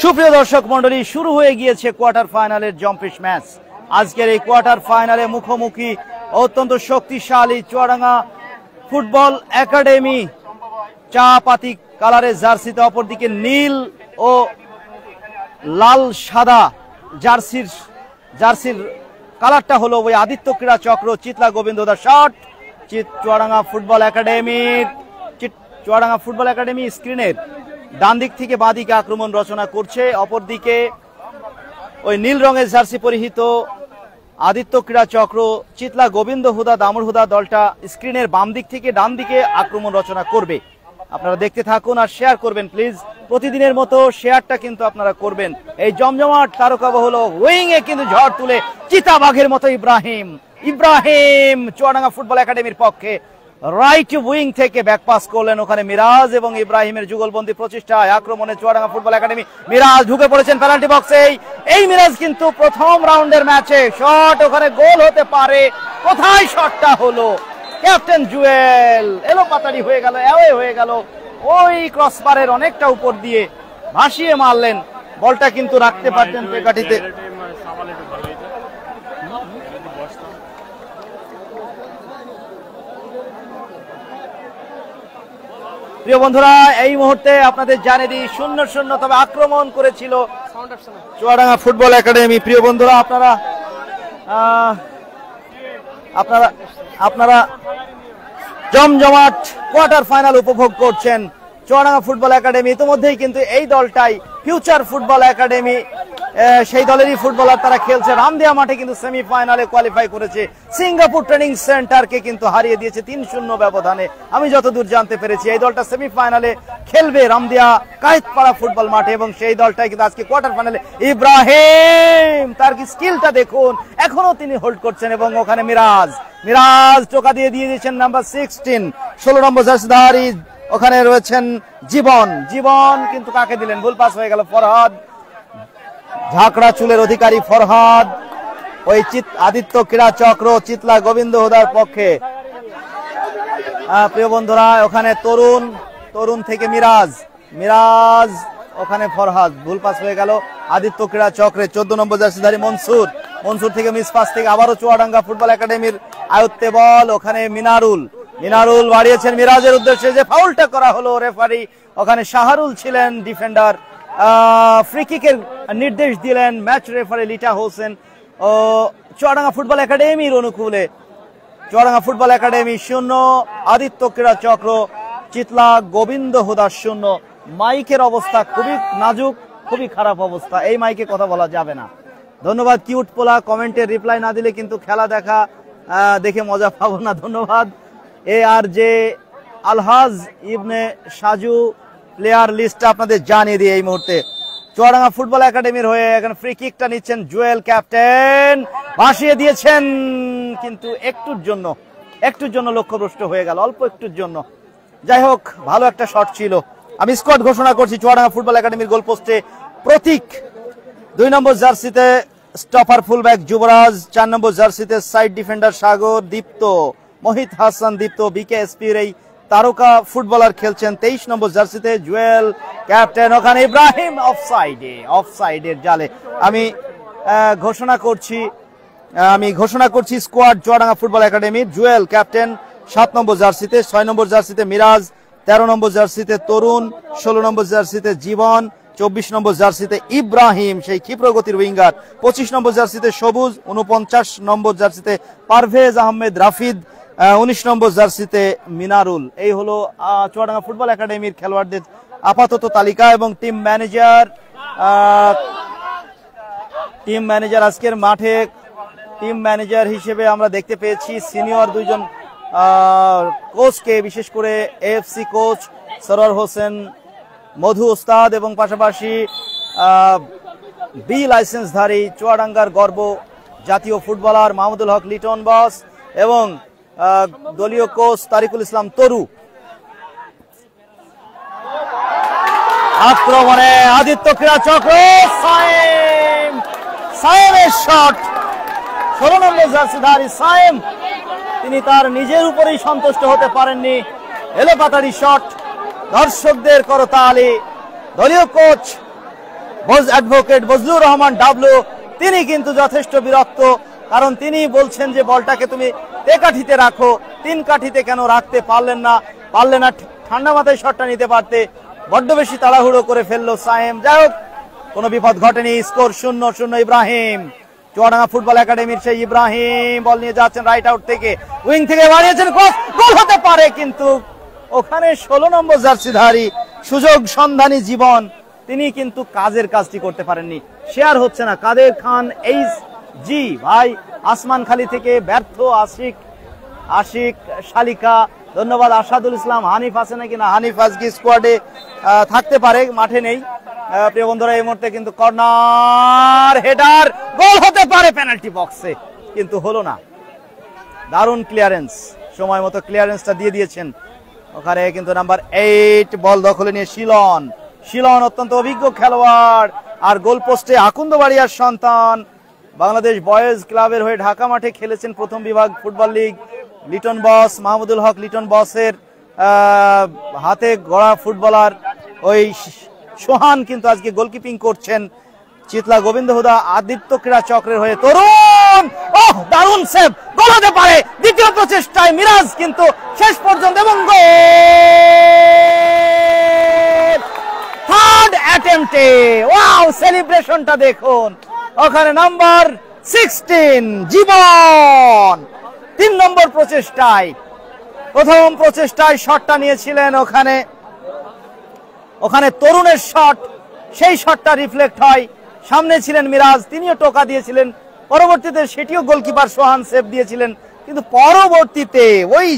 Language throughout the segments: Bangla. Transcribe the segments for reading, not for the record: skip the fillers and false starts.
সুপ্রিয় দর্শক মন্ডলী, শুরু হয়ে গিয়েছে কোয়ার্টার ফাইনালের জম্পিশ ম্যাচ। আজকের এই কোয়ার্টার ফাইনালে মুখোমুখি অত্যন্ত শক্তিশালী চুয়াডাঙ্গা ফুটবল একাডেমি চা পাতি কালারের জার্সিতে, অপরদিকে নীল ও লাল সাদা জার্সির কালারটা হলো ওই আদিত্য ক্রীড়া চক্র চিতলা গোবিন্দদা শট। চুয়াডাঙ্গা ফুটবল একাডেমি স্ক্রিনের ডান দিক থেকে বাঁ দিকে আক্রমণ রচনা করছে, অপরদিকে ওই নীল রঙের জার্সি পরিহিত আদিত্য ক্রীড়া চক্র চিতলা গোবিন্দ হুদা দামুর হুদা দলটা স্ক্রিনের বাম দিক থেকে ডান দিকে আক্রমণ রচনা করবে। আপনারা দেখতে থাকুন আর শেয়ার করবেন প্লিজ। প্রতিদিনের মতো শেয়ারটা কিন্তু আপনারা করবেন। এই জমজমাট তারকাবহুল উইং এ কিন্তু ঝড় তুলে চিতাবাঘের মতো ইব্রাহিম চুয়াডাঙ্গা ফুটবল একাডেমির পক্ষে রাইট উইং থেকে ব্যাকপাস করলেন। ওখানে মিরাজ এবং ইব্রাহিমের যুগলবন্দি প্রচেষ্টায় আক্রমণে চুয়াডাঙ্গা ফুটবল একাডেমি। মিরাজ ঢুকে পড়েছেন পেনাল্টি বক্সে। এই মিরাজ কিন্তু প্রথম রাউন্ডের ম্যাচে শট, ওখানে গোল হতে পারে। কোথায় শটটা হলো? ক্যাপ্টেন জুয়েল এলো পাতাড়ি হয়ে গেল, অ্যাওয়ে হয়ে গেল। ওই ক্রসবারের অনেকটা উপর দিয়ে ভাসিয়ে মারলেন। বলটা কিন্তু রাখতে পারতেন পেকাটিতে। প্রিয় বন্ধুরা, এই মুহূর্তে আপনাদের জানিয়ে দিই 0-0 তবে আক্রমণ করেছিল চুয়াডাঙ্গা ফুটবল একাডেমি। প্রিয় বন্ধুরা, আপনারা জমজমাট কোয়ার্টার ফাইনাল উপভোগ করছেন। চুয়াডাঙ্গা ফুটবল একাডেমি ইতিমধ্যেই কিন্তু এই দলটাই ফিউচার ফুটবল একাডেমি, সেই দলেরই ফুটবলার তারা খেলছে। রামদিয়া মাঠে কিন্তু সেমিফাইনালে কোয়ালিফাই করেছে। সিঙ্গাপুর ট্রেনিং সেন্টারকে কিন্তু হারিয়ে দিয়েছে 3-0 ব্যবধানে। আমি যতদূর জানতে পেরেছি এই দলটা সেমিফাইনালে খেলবে রামদিয়া কায়েতপাড়া ফুটবল মাঠে, এবং সেই দলটাই কিন্তু আজকে কোয়ার্টার ফাইনালে। ইব্রাহিম, তার কি স্কিলটা দেখুন, এখনো তিনি হোল্ড করছেন। এবং ওখানে মিরাজ টোকা দিয়ে দিয়েছেন নাম্বার 16 নম্বর জার্সিধারী। ওখানে রয়েছেন জীবন কিন্তু কাকে দিলেন? ভুল পাস হয়ে গেল। ফরহাদ, ঝাঁকড়া চুলের অধিকারী ফরহাদ ওই আদিত্য ক্রীড়া চক্র চিতলা গোবিন্দ হুদার পক্ষে। প্রিয় বন্ধুরা, ওখানে তরুণ থেকে মিরাজ ওখানে ফরহাদ, ভুল পাস হয়ে গেল। আদিত্য ক্রীড়া চক্রে 14 নম্বর জার্সিধারী মনসুর থেকে মিস পাস থেকে আবারও চুয়াডাঙ্গা ফুটবল একাডেমির আয়ত্তে বল। ওখানে মিনারুল বাড়িয়েছেন মিরাজের উদ্দেশ্যে, যে ফাউলটা করা হলো রেফারি। ওখানে শাহরুল ছিলেন ডিফেন্ডার। ফ্রি কিকের নির্দেশ দিলেন ম্যাচ রেফারি লিটা হোসেন। ও চুয়াডাঙ্গা ফুটবল একাডেমির অনুকূলে চুয়াডাঙ্গা ফুটবল একাডেমি 0, আদিত্য ক্রীড়া চক্র চিতলা গোবিন্দ হুদা 0। মাইকের অবস্থা খুবই নাজুক, খুবই খারাপ অবস্থা। এই মাইকে কথা বলা যাবে না। ধন্যবাদ কিউট পোলা, কমেন্টের রিপ্লাই না দিলে কিন্তু খেলা দেখে মজা পাবো না। ধন্যবাদ। ARJ আলহাজ ইবনে সাজু প্লেয়ার লিস্টটা আপনাদের জানিয়ে দিয়ে এই মুহূর্তে চুয়াডাঙ্গা ফুটবল একাডেমির হয়ে এখানে ফ্রি কিকটা নিচ্ছেন জুয়েল। ক্যাপ্টেন ভাসিয়ে দিয়েছেন, কিন্তু একটুর জন্য লক্ষ্যভ্রষ্ট হয়ে গেল, অল্প একটুর জন্য। যাই হোক, ভালো একটা শট ছিল। আমি স্কোয়াড ঘোষণা করছি। চুয়াডাঙ্গা ফুটবল একাডেমির গোল পোস্টে প্রতীক, 2 নম্বর জার্সিতে স্টপার ফুলব্যাক যুবরাজ, 4 নম্বর জার্সিতে সাইড ডিফেন্ডার সাগর, মোহিত হাসান দীপ্ত বিকেএসপির এই তারকা ফুটবলার খেলছেন 23 নম্বর জার্সিতে জুয়েল। ক্যাপ্টেন ওখানে ইব্রাহিম অফসাইডের জালে। আমি ঘোষণা করছি স্কোয়াড চুয়াডাঙ্গা ফুটবল একাডেমির। জুয়েল ক্যাপ্টেন 7 নম্বর জার্সিতে, 6 নম্বর জার্সিতে মিরাজ, 13 নম্বর জার্সিতে তরুণ, 16 নম্বর জার্সিতে জীবন, 24 নম্বর জার্সিতে ইব্রাহিম সেই ক্ষিপ্রগতির উইঙ্গার, 25 নম্বর জার্সিতে সবুজ, 49 নম্বর জার্সিতে পারভেজ আহমেদ রাফিদ, 19 নম্বর জার্সিতে মিনারুল। এই হলো চুয়াডাঙ্গা ফুটবল একাডেমির খেলোয়াড়দের আপাতত তালিকা। এবং টিম ম্যানেজার আজকের মাঠে টিম ম্যানেজার হিসেবে আমরা দেখতে পেয়েছি সিনিয়র 2জন কোচকে, বিশেষ করে AFC কোচ সরোয়ার হোসেন মধু ওস্তাদ, এবং পাশাপাশি বি লাইসেন্সধারী চুয়াডাঙ্গার গর্ব জাতীয় ফুটবলার মাহমুদুল হক লিটন বস, এবং দলীয় কোচ তারিকুল ইসলাম তরু। আক্রমণে আদিত্য ক্রীড়া চক্র, সায়েমের শট। 16 নম্বর জার্সিধারী সায়েম, তিনি তার নিজের উপরেই সন্তুষ্ট হতে পারেননি। এলো পাতাড়ি শট, দর্শকদের করতালি। দলীয় coach advocate Bazlur Rahman W, তিনি কিন্তু যথেষ্ট বিরক্ত, কারণ তিনি বলছেন যে বলটাকে তুমি তেকাঠিতে রাখো, 3 কাঠিতে কেন রাখতে পারলে না, ঠান্ডা মাথায় শটটা নিতে পারতে, বড্ড বেশি তাড়াহুড়ো করে ফেললো সায়েম। যাই হোক, কোনো বিপদ ঘটেনি, স্কোর 0-0। ইব্রাহিম, চুয়াডাঙ্গা ফুটবল একাডেমির সেই ইব্রাহিম বল নিয়ে যাচ্ছেন রাইট আউট থেকে, উইং থেকে বাড়িয়েছেন, ক্রস, গোল হতে পারে, কিন্তু ওখানে 16 নম্বর জার্সিধারী সুযোগ সন্ধানী জীবন, তিনি কিন্তু কাজের কাজটি করতে পারেননি। শেয়ার হচ্ছে না, কাদের খান এইচ জি ভাই আসমানখালী থেকে ব্যর্থ আশিক শালিকা, ধন্যবাদ। আসাদুল ইসলাম, হানিফ আছে নাকি? না, হানিফ আজকে স্কোয়াডে থাকতে পারে, মাঠে নেই। প্রিয় বন্ধুরা, এই মুহূর্তে কিন্তু কর্নার হেডার, গোল হতে পারে পেনাল্টি বক্সে, কিন্তু হলো না। দারুণ ক্লিয়ারেন্স, সময় মতো ক্লিয়ারেন্সটা দিয়ে দিয়েছেন ওখানে, কিন্তু নাম্বার 8 বল দখলে নিয়ে শিলন অত্যন্ত অভিজ্ঞ খেলোয়াড়, আর গোল পোস্টে আকুন্দবাড়িয়ার সন্তান, বাংলাদেশ বয়েজ ক্লাবের হয়ে ঢাকা মাঠে খেলেছেন প্রথম বিভাগ ফুটবল লিগ, লিটন বস, মাহমুদুল হক লিটন বসের হাতে গড়া ফুটবলার ওই সোহান কিন্তু আজকে গোলকিপিং করছেন। চিতলা গোবিন্দ হুদা আদিত্য ক্রীড়া চক্রের হয়ে তরুণ, দারুণ সেভ, গোল হতে পারে। দ্বিতীয় প্রচেষ্টায় মিরাজ কিন্তু শেষ পর্যন্ত, এবং থার্ড অ্যাটেম্পটে, ওয়াও, সেলিব্রেশনটা দেখুন ওখানে। নাম্বার 16 জীবন 3 নম্বর প্রচেষ্টায়, প্রথম প্রচেষ্টায় শটটা নিয়েছিলেন ওখানে তরুণের শট, সেই শটটা রিফ্লেক্ট হয়, সামনে ছিলেন মিরাজ, তিনিও টোকা দিয়েছিলেন, পরবর্তীতে সেটিও গোলকিপার সোহান সেভ দিয়েছিলেন, কিন্তু পরবর্তীতে ওই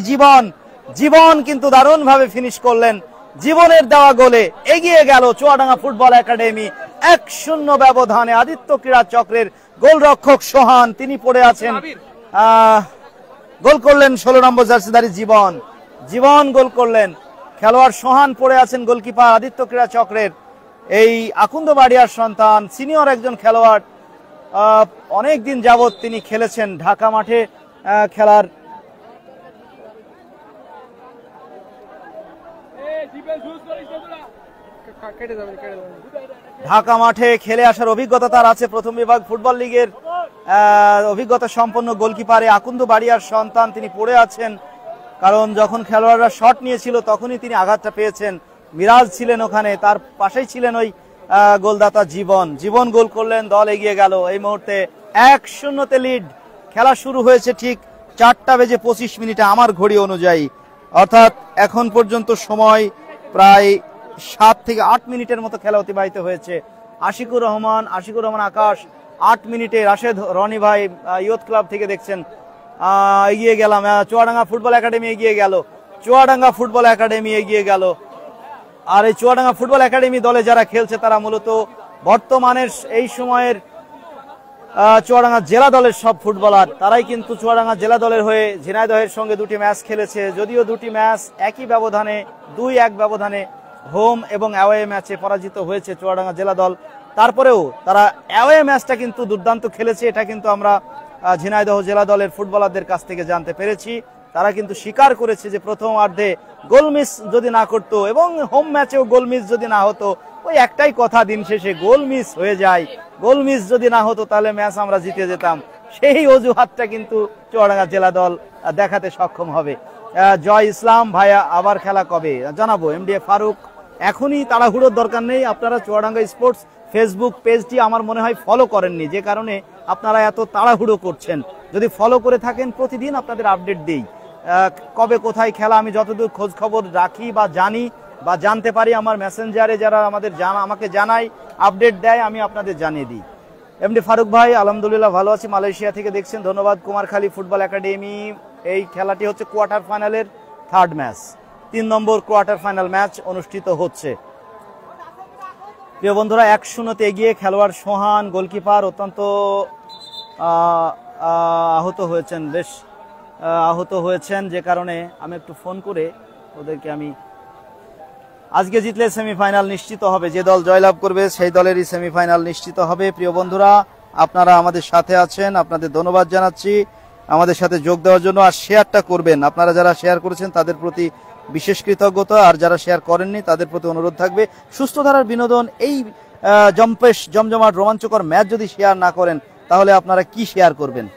জীবন কিন্তু দারুণ ভাবে ফিনিশ করলেন। জীবনের দেওয়া গোলে এগিয়ে গেল চুয়াডাঙ্গা ফুটবল একাডেমি 1-0 ব্যবধানে। আদিত্য ক্রীড়া চক্রের গোলরক্ষক সোহান, তিনি পড়ে আছেন, গোল করলেন 16 নম্বর জার্সিধারী জীবন গোল করলেন, খেলোয়াড় সোহান পড়ে আছেন। গোলকিপার আদিত্য ক্রীড়া চক্রের এই আকুন্দবাড়িয়ার সন্তান, সিনিয়র একজন খেলোয়াড়, অনেক দিন যাবত তিনি খেলেছেন ঢাকা মাঠে ঢাকা মাঠে খেলে আসার অভিজ্ঞতা তার আছে। প্রথম বিভাগ ফুটবল লিগের অভিজ্ঞতা সম্পন্ন গোলকিপার আকুন্দবাড়িয়ার সন্তান, তিনি পড়ে আছেন, কারণ যখন খেলোয়াড়রা শট নিয়েছিল তখনই তিনি আঘাতটা পেয়েছেন। মিরাজ ছিলেন ওখানে, তার পাশেই ছিলেন ওই গোলদাতা জীবন গোল করলেন, দল এগিয়ে গেল। এই মুহূর্তে 1-0 লিড। খেলা শুরু হয়েছে ঠিক 4:25 আমার ঘড়ি অনুযায়ী, অর্থাৎ এখন পর্যন্ত সময় প্রায় 7 থেকে 8 মিনিটের মতো খেলা অতিবাহিত হয়েছে। আশিকুর রহমান আকাশ 8 মিনিটে, রাশেদ রনি ভাই ইয়ুথ ক্লাব থেকে দেখছেন, এগিয়ে গেলাম। চুয়াডাঙ্গা ফুটবল একাডেমি এগিয়ে গেল। আর এই চুয়াডাঙ্গা ফুটবল একাডেমি দলে যারা খেলছে তারা মূলত বর্তমানের এই সময়ের চুয়াডাঙ্গা জেলা দলের সব ফুটবলার, তারাই কিন্তু চুয়াডাঙ্গা জেলা দলের হয়ে ঝিনাইদহের সঙ্গে 2টি ম্যাচ খেলেছে। যদিও 2টি ম্যাচ একই ব্যবধানে 2-1 ব্যবধানে হোম এবং অ্যাওয়ে ম্যাচে পরাজিত হয়েছে চুয়াডাঙ্গা জেলা দল, তারপরেও তারা অ্যাওয়ে ম্যাচটা কিন্তু দুর্দান্ত খেলেছে। এটা কিন্তু আমরা ঝিনাইদহ জেলা দলের ফুটবলারদের কাছ থেকে জানতে পেরেছি। তারা কিন্তু স্বীকার করেছে যে প্রথমার্ধে গোল মিস যদি না করতো এবং হোম ম্যাচেও গোল মিস যদি না হতো, ওই একটাই কথা, দিন শেষে গোল মিস হয়ে যায়, গোল মিস যদি না হতো তাহলে ম্যাচ আমরা জিতে যেতাম। সেই অজুহাতটা কিন্তু চুয়াডাঙ্গা জেলা দল দেখাতে সক্ষম হবে। জয় ইসলাম ভাইয়া, আবার খেলা কবে জানাবো। এমডিএ ফারুক, এখনই তাড়াহুড়োর দরকার নেই। আপনারা চুয়াডাঙ্গা স্পোর্টস ফেসবুক পেজটি আমার মনে হয় ফলো করেননি, যে কারণে আপনারা এত তাড়াহুড়ো করছেন। যদি ফলো করে থাকেন, প্রতিদিন আপনাদের আপডেট দিই, কবে কোথায় খেলা আমি যতদূর খোঁজ খবর রাখি বা জানি বা জানতে পারি, আমার মেসেঞ্জারে যারা আমাকে জানায়, আপডেট দেয়, আমি আপনাদের জানিয়ে দিই। এমডি ফারুক ভাই, আলহামদুলিল্লাহ ভালো আছি, মালয়েশিয়া থেকে দেখছেন, ধন্যবাদ। কুমারখালী ফুটবল একাডেমি, এই খেলাটি হচ্ছে কোয়ার্টার ফাইনালের 3rd ম্যাচ, 3 নম্বর কোয়ার্টার ফাইনাল ম্যাচ অনুষ্ঠিত হচ্ছে। প্রিয় বন্ধুরা, 1-0 এগিয়ে খেলোয়াড় সোহান, গোলকিপার অত্যন্ত আহত হয়েছেন, যে কারণে আমি একটু ফোন করে ওদেরকে আজকে জিতলে সেমিফাইনাল নিশ্চিত হবে, যে দল জয়লাভ করবে সেই দলেরই সেমিফাইনাল নিশ্চিত হবে। প্রিয় বন্ধুরা, আপনারা আমাদের সাথে আছেন, আপনাদের ধন্যবাদ জানাচ্ছি আমাদের সাথে যোগ দেওয়ার জন্য। আর শেয়ারটা করবেন, আপনারা যারা শেয়ার করেছেন তাদের প্রতি বিশেষ কৃতজ্ঞতা, আর যারা শেয়ার করেননি তাদের প্রতি অনুরোধ থাকবে। সুস্থ ধারার বিনোদন এই জমজমাট রোমাঞ্চকর ম্যাচ যদি শেয়ার না করেন তাহলে আপনারা কি শেয়ার করবেন?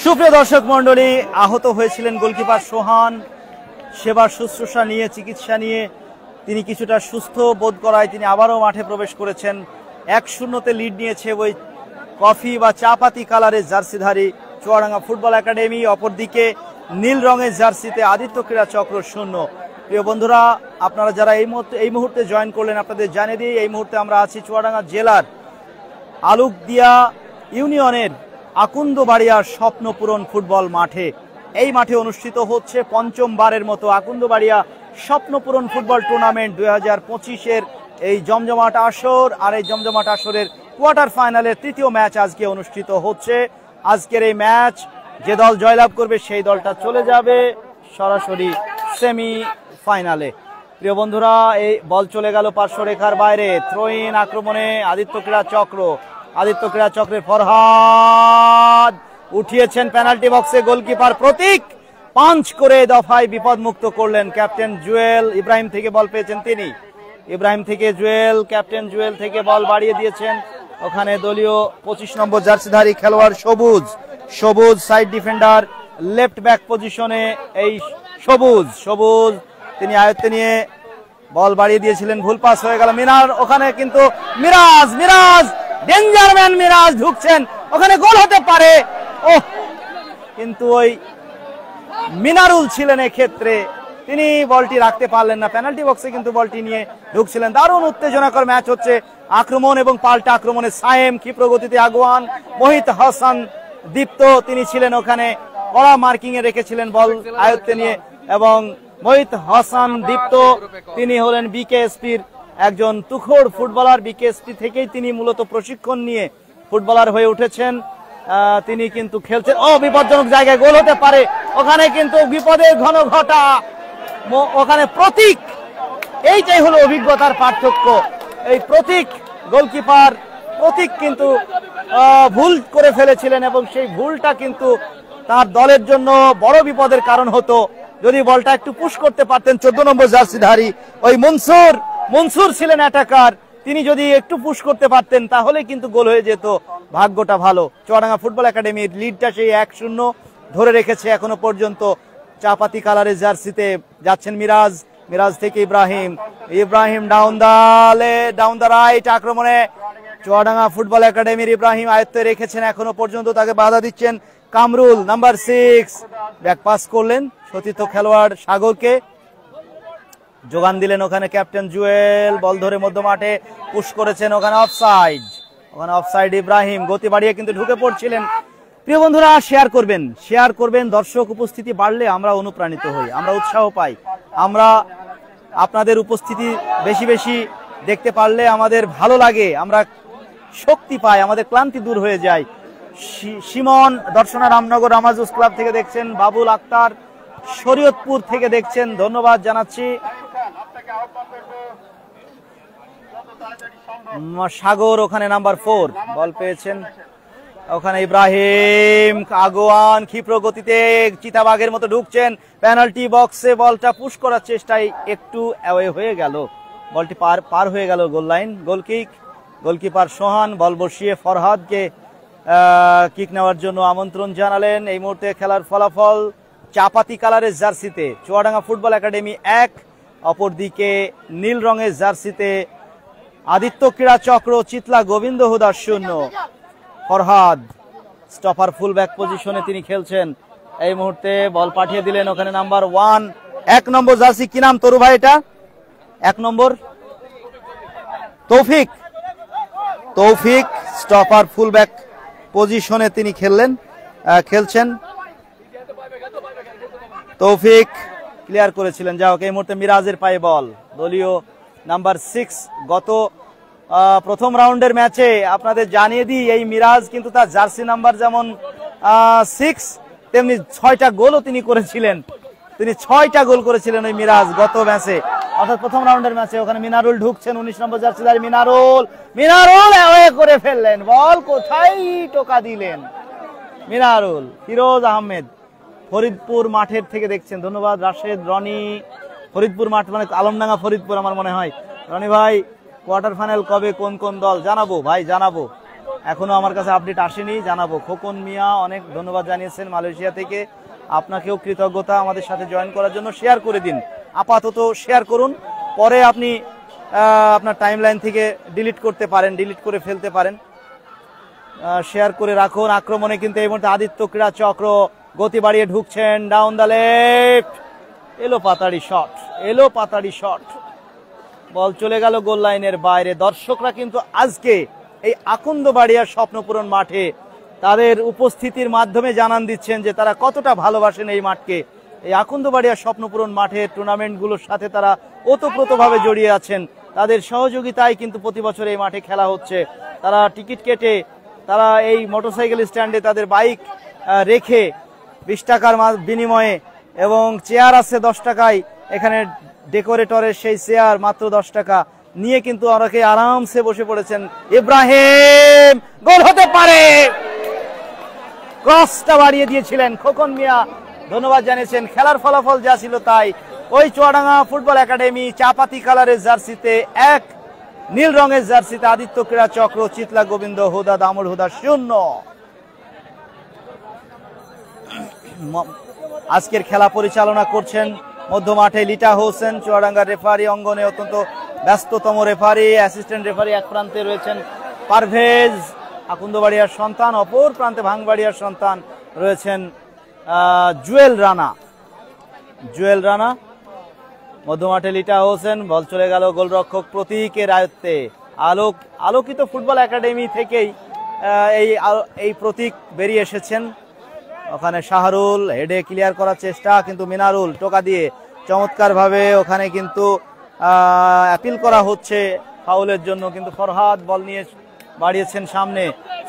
সুপ্রিয় দর্শক মন্ডলী, আহত হয়েছিলেন গোলকিপার সোহান। সেবার শুশ্রূষা নিয়ে, চিকিৎসা নিয়ে তিনি কিছুটা সুস্থ বোধ করায় তিনি আবারও মাঠে প্রবেশ করেছেন। 1-0 লিড নিয়েছে ওই কফি বা চা পাতি কালারের জার্সিধারী চুয়াডাঙ্গা ফুটবল একাডেমি। অপরদিকে নীল রঙের জার্সিতে আদিত্য ক্রীড়া চক্র 0। প্রিয় বন্ধুরা, আপনারা যারা এই মুহূর্তে জয়েন করলেন, আপনাদের জানিয়ে দিই এই মুহূর্তে আমরা আছি চুয়াডাঙ্গা জেলার আলুকদিয়া ইউনিয়নের আকুন্দবাড়িয়ার স্বপ্নপূরণ ফুটবল মাঠে। এই মাঠে অনুষ্ঠিত হচ্ছে পঞ্চমবারের মতো আকুন্দবাড়িয়া স্বপ্নপূরণ ফুটবল টুর্নামেন্ট 2025-এর এই জমজমাট আসর। আর এই জমজমাট আসরের কোয়ার্টার ফাইনালের তৃতীয় ম্যাচ আজকে অনুষ্ঠিত হচ্ছে। আজকের এই ম্যাচ যে দল জয়লাভ করবে সেই দলটা চলে যাবে সরাসরি সেমি ফাইনালে। প্রিয় বন্ধুরা, এই বল চলে গেল পার্শ্বরেখার বাইরে। থ্রোইন আক্রমণে আদিত্য ক্রীড়া চক্র। আদিত্য ক্রীড়া চক্রের ফরহাদ উঠিয়েছেন পেনাল্টি বক্সে। গোলকিপার প্রতীক পাঞ্চ করে দফায় বিপদ মুক্ত করলেন। ক্যাপ্টেন জুয়েল ইব্রাহিম থেকে বল পেয়েছেন তিনি। ইব্রাহিম থেকে জুয়েল, ক্যাপ্টেন জুয়েল থেকে বল বাড়িয়ে দিয়েছেন ওখানে দলীয় 25 নম্বর জার্সিধারী খেলোয়াড় সবুজ। সবুজ সাইড ডিফেন্ডার, লেফট ব্যাক পজিশনে এই সবুজ তিনি আয়ত্তে নিয়ে বল বাড়িয়ে দিয়েছিলেন। ভুল পাস হয়ে গেল মিনার। ওখানে কিন্তু মিরাজ ডেঞ্জার ম্যান মিরাজ ঢুকছেন, ওখানে গোল হতে পারে। ওহ, কিন্তু ওই মিনারুল ছিলেন এক্ষেত্রে, তিনি বলটি রাখতে পারলেন না। পেনাল্টি বক্সে কিন্তু বলটি নিয়ে ঢুকছিলেন। দারুণ উত্তেজনাকর ম্যাচ হচ্ছে। আক্রমণ এবং পাল্টা আক্রমণে সায়েম ক্ষিপ্র গতিতে আগুয়ান। মোহিত হাসান দীপ্ত তিনি ছিলেন ওখানে, কড়া মার্কিং এ রেখেছিলেন বল আয়ত্তে নিয়ে। এবং মোহিত হাসান দীপ্ত, তিনি হলেন বিকেএসপির একজন তুখোড় ফুটবলার। বিকেএসপি থেকেই তিনি মূলত প্রশিক্ষণ নিয়ে ফুটবলার হয়ে উঠেছেন। তিনি কিন্তু খেলছেন, বিপজ্জনক জায়গায় গোল হতে পারে, ওখানে কিন্তু বিপদের ঘন ঘটা, ওখানে প্রতীক, এইটাই হলো অভিজ্ঞতার পার্থক্য। এই প্রতীক, গোলকিপার প্রতীক কিন্তু ভুল করে ফেলেছিলেন এবং সেই ভুলটা কিন্তু তার দলের জন্য বড় বিপদের কারণ হতো। যদি বলটা একটু পুশ করতে পারতেন 14 নম্বর জার্সিধারী ওই মনসুর ছিলেন অ্যাটাকার, তিনি যদি একটু পুশ করতে পারতেন তাহলে কিন্তু গোল হয়ে যেত। ভাগ্যটা ভালো। চুয়াডাঙ্গা ফুটবল একাডেমির লিডটা সেই 1-0 ধরে রেখেছে এখনো পর্যন্ত। চাপাতি কালারের জার্সিতে যাচ্ছেন মিরাজ থেকে ইব্রাহিম ডাউন দা রাইট আক্রমণে চুয়াডাঙ্গা ফুটবল একাডেমির ইব্রাহিম আয়ত্তে রেখেছেন এখনো পর্যন্ত, তাকে বাধা দিচ্ছেন কামরুল নাম্বার 6, ব্যাক পাস করলেন সতীর্থ খেলোয়াড় সাগরকে, যোগান দিলেন ওখানে ক্যাপ্টেন জুয়েল, বল ধরে মধ্য মাঠে পুশ করেছেন, ওখানে অফসাইড ইব্রাহিম গতি বাড়িয়ে কিন্তু ঢুকে পড়ছিলেন। প্রিয় বন্ধুরা, শেয়ার করবেন, দর্শক উপস্থিতি বাড়লে আমরা অনুপ্রাণিত হই, আমরা উৎসাহ পাই, আমরা আপনাদের উপস্থিতি বেশি বেশি দেখতে পারলে আমাদের ভালো লাগে, আমরা শক্তি পাই, আমাদের ক্লান্তি দূর হয়ে যায়। সিমন দর্শনা রামনগর রামাজুস ক্লাব থেকে দেখছেন, বাবুল আক্তার শরীয়তপুর থেকে দেখছেন, ধন্যবাদ জানাচ্ছি। সাগর ওখানে নাম্বার 4 বল পেয়েছেন, ওখানে ইব্রাহিম আগোয়ান ক্ষিপ্র গতিতে চিতাবাঘের মতো ঢুকছেন পেনাল্টি বক্সে, বলটা পুশ করার চেষ্টায় একটু অ্যাওয়ে হয়ে গেল, বলটি পার হয়ে গেল গোল লাইন। গোলকিপার সোহান বল বসিয়ে ফরহাদকে কিক নেওয়ার জন্য আমন্ত্রণ জানালেন। এই মুহূর্তে খেলার ফলাফল চাপাতি কালারের জার্সিতে চুয়াডাঙ্গা ফুটবল একাডেমি 1, অপরদিকে নীল রঙের জার্সিতে আদিত্য ক্রীড়া চক্র চিতলা গোবিন্দ হুদা 0। ফরহাদ স্টপার ফুল ব্যাক পজিশনে তিনি খেলছেন। এই মুহূর্তে বল পাঠিয়ে দিলেন ওখানে নাম্বার 1 নম্বর জার্সি, কি নাম তরু ভাই? এটা 1 নম্বর তৌফিক স্টপার ফুল ব্যাক পজিশনে তিনি খেলছেন। তৌফিক ক্লিয়ার করেছিলেন, যাই হোক। এই মুহূর্তে মিরাজের পায়ে বল, দলীয় নাম্বার 6। গত প্রথম রাউন্ডের ম্যাচে আপনাদের জানিয়ে দিই, এই মিরাজ কিন্তু তার জার্সি নাম্বার যেমন 6 তেমনি 6টা গোলও তিনি করেছিলেন। তিনি 6টা গোল করেছিলেন ওই মিরাজ গত ম্যাচে, অর্থাৎ প্রথম রাউন্ডের ম্যাচে। ওখানে মিনারুল ঢুকছেন, 19 নম্বর জার্সিদার মিনারুল অ্যাওয়ে করে ফেললেন, বল কোথায় টোকা দিলেন মিনারুল। ফিরোজ আহমেদ ফরিদপুর মাঠের থেকে দেখছেন, ধন্যবাদ। রাশেদ রনি ফরিদপুর মাঠ মানে আলমডাঙ্গা ফরিদপুর আমার মনে হয়। রনি ভাই, কোয়ার্টার ফাইনাল কবে, কোন দল? জানাবো ভাই, জানাবো, এখনো আমার কাছে আপডেট আসেনি, জানাবো। খোকন মিয়া অনেক ধন্যবাদ জানিয়েছেন মালয়েশিয়া থেকে, আপনাকেও কৃতজ্ঞতা আমাদের সাথে জয়েন করার জন্য। শেয়ার করে দিন, আপাতত শেয়ার করুন, পরে আপনি আপনার টাইমলাইন থেকে ডিলিট করে ফেলতে পারেন। শেয়ার করে রাখুন। আক্রমণে কিন্তু এই মুহূর্তে আদিত্য ক্রীড়া চক্র গতি বাড়িয়ে ঢুকছেন, ডাউন দ্য লেফট, এলো পাতাড়ি শট, বল চলে গেল গোল লাইনের বাইরে। দর্শকরা কিন্তু আজকে এই আকন্দবাড়িয়ার স্বপ্নপূরণ মাঠে তাদের উপস্থিতির মাধ্যমে জানান দিচ্ছেন যে তারা কতটা ভালোবাসেন এই মাঠকে। এই আকন্দবাড়িয়ার স্বপ্নপূরণ মাঠের টুর্নামেন্টগুলোর সাথে তারা ওতপ্রোতভাবে জড়িয়ে আছেন, তাদের সহযোগিতায় কিন্তু প্রতি বছর এই মাঠে খেলা হচ্ছে। তারা টিকিট কেটে, তারা এই মোটরসাইকেল স্ট্যান্ডে তাদের বাইক রেখে 20 টাকার বিনিময়ে, এবং চেয়ার আছে 10 টাকায়, এখানে ডেকোরেটরের সেই চেয়ার মাত্র 10 টাকা নিয়ে কিন্তু অনেকে আরামসে বসে পড়েছেন। ইব্রাহিম গোল হতে পারে, ক্রসটা বাড়িয়ে দিয়েছিলেন খোকন মিয়া, ধন্যবাদ জানিয়েছেন। খেলার ফলাফল যা ছিল তাই। ওই চুয়াডাঙ্গা ফুটবল একাডেমি চাপাতি কালারের জার্সিতে 1, নীল রঙের জার্সিতে আদিত্য ক্রীড়া চক্র চিতলা গোবিন্দ হুদা দামুল হুদা 0। আজকের খেলা পরিচালনা করছেন মধ্য মাঠে লিটা হোসেন, চুয়াডাঙ্গার রেফারি অঙ্গনে অত্যন্ত ব্যস্ততম রেফারি। অ্যাসিস্ট্যান্ট রেফারি এক প্রান্তে রয়েছেন পারভেজ, আকন্দবাড়িয়ার সন্তান, অপর প্রান্তে ভাঙবাড়িয়ার সন্তান রয়েছেন জুয়েল রানা। মধ্যমাঠে লিটা হোসেন, বল চলে গেল গোলরক্ষক প্রতীকের আয়ত্তে। আলোকিত ফুটবল একাডেমি থেকেই এই প্রতীক বেরিয়ে এসেছেন। ওখানে শাহরুল হেডে ক্লিয়ার করার চেষ্টা, কিন্তু মিনারুল টোকা দিয়ে চমৎকার ভাবে ওখানে কিন্তু অ্যাপিল করা হচ্ছে ফাউলের জন্য, কিন্তু ফরহাদ বল নিয়ে বাড়িয়েছেন সামনে।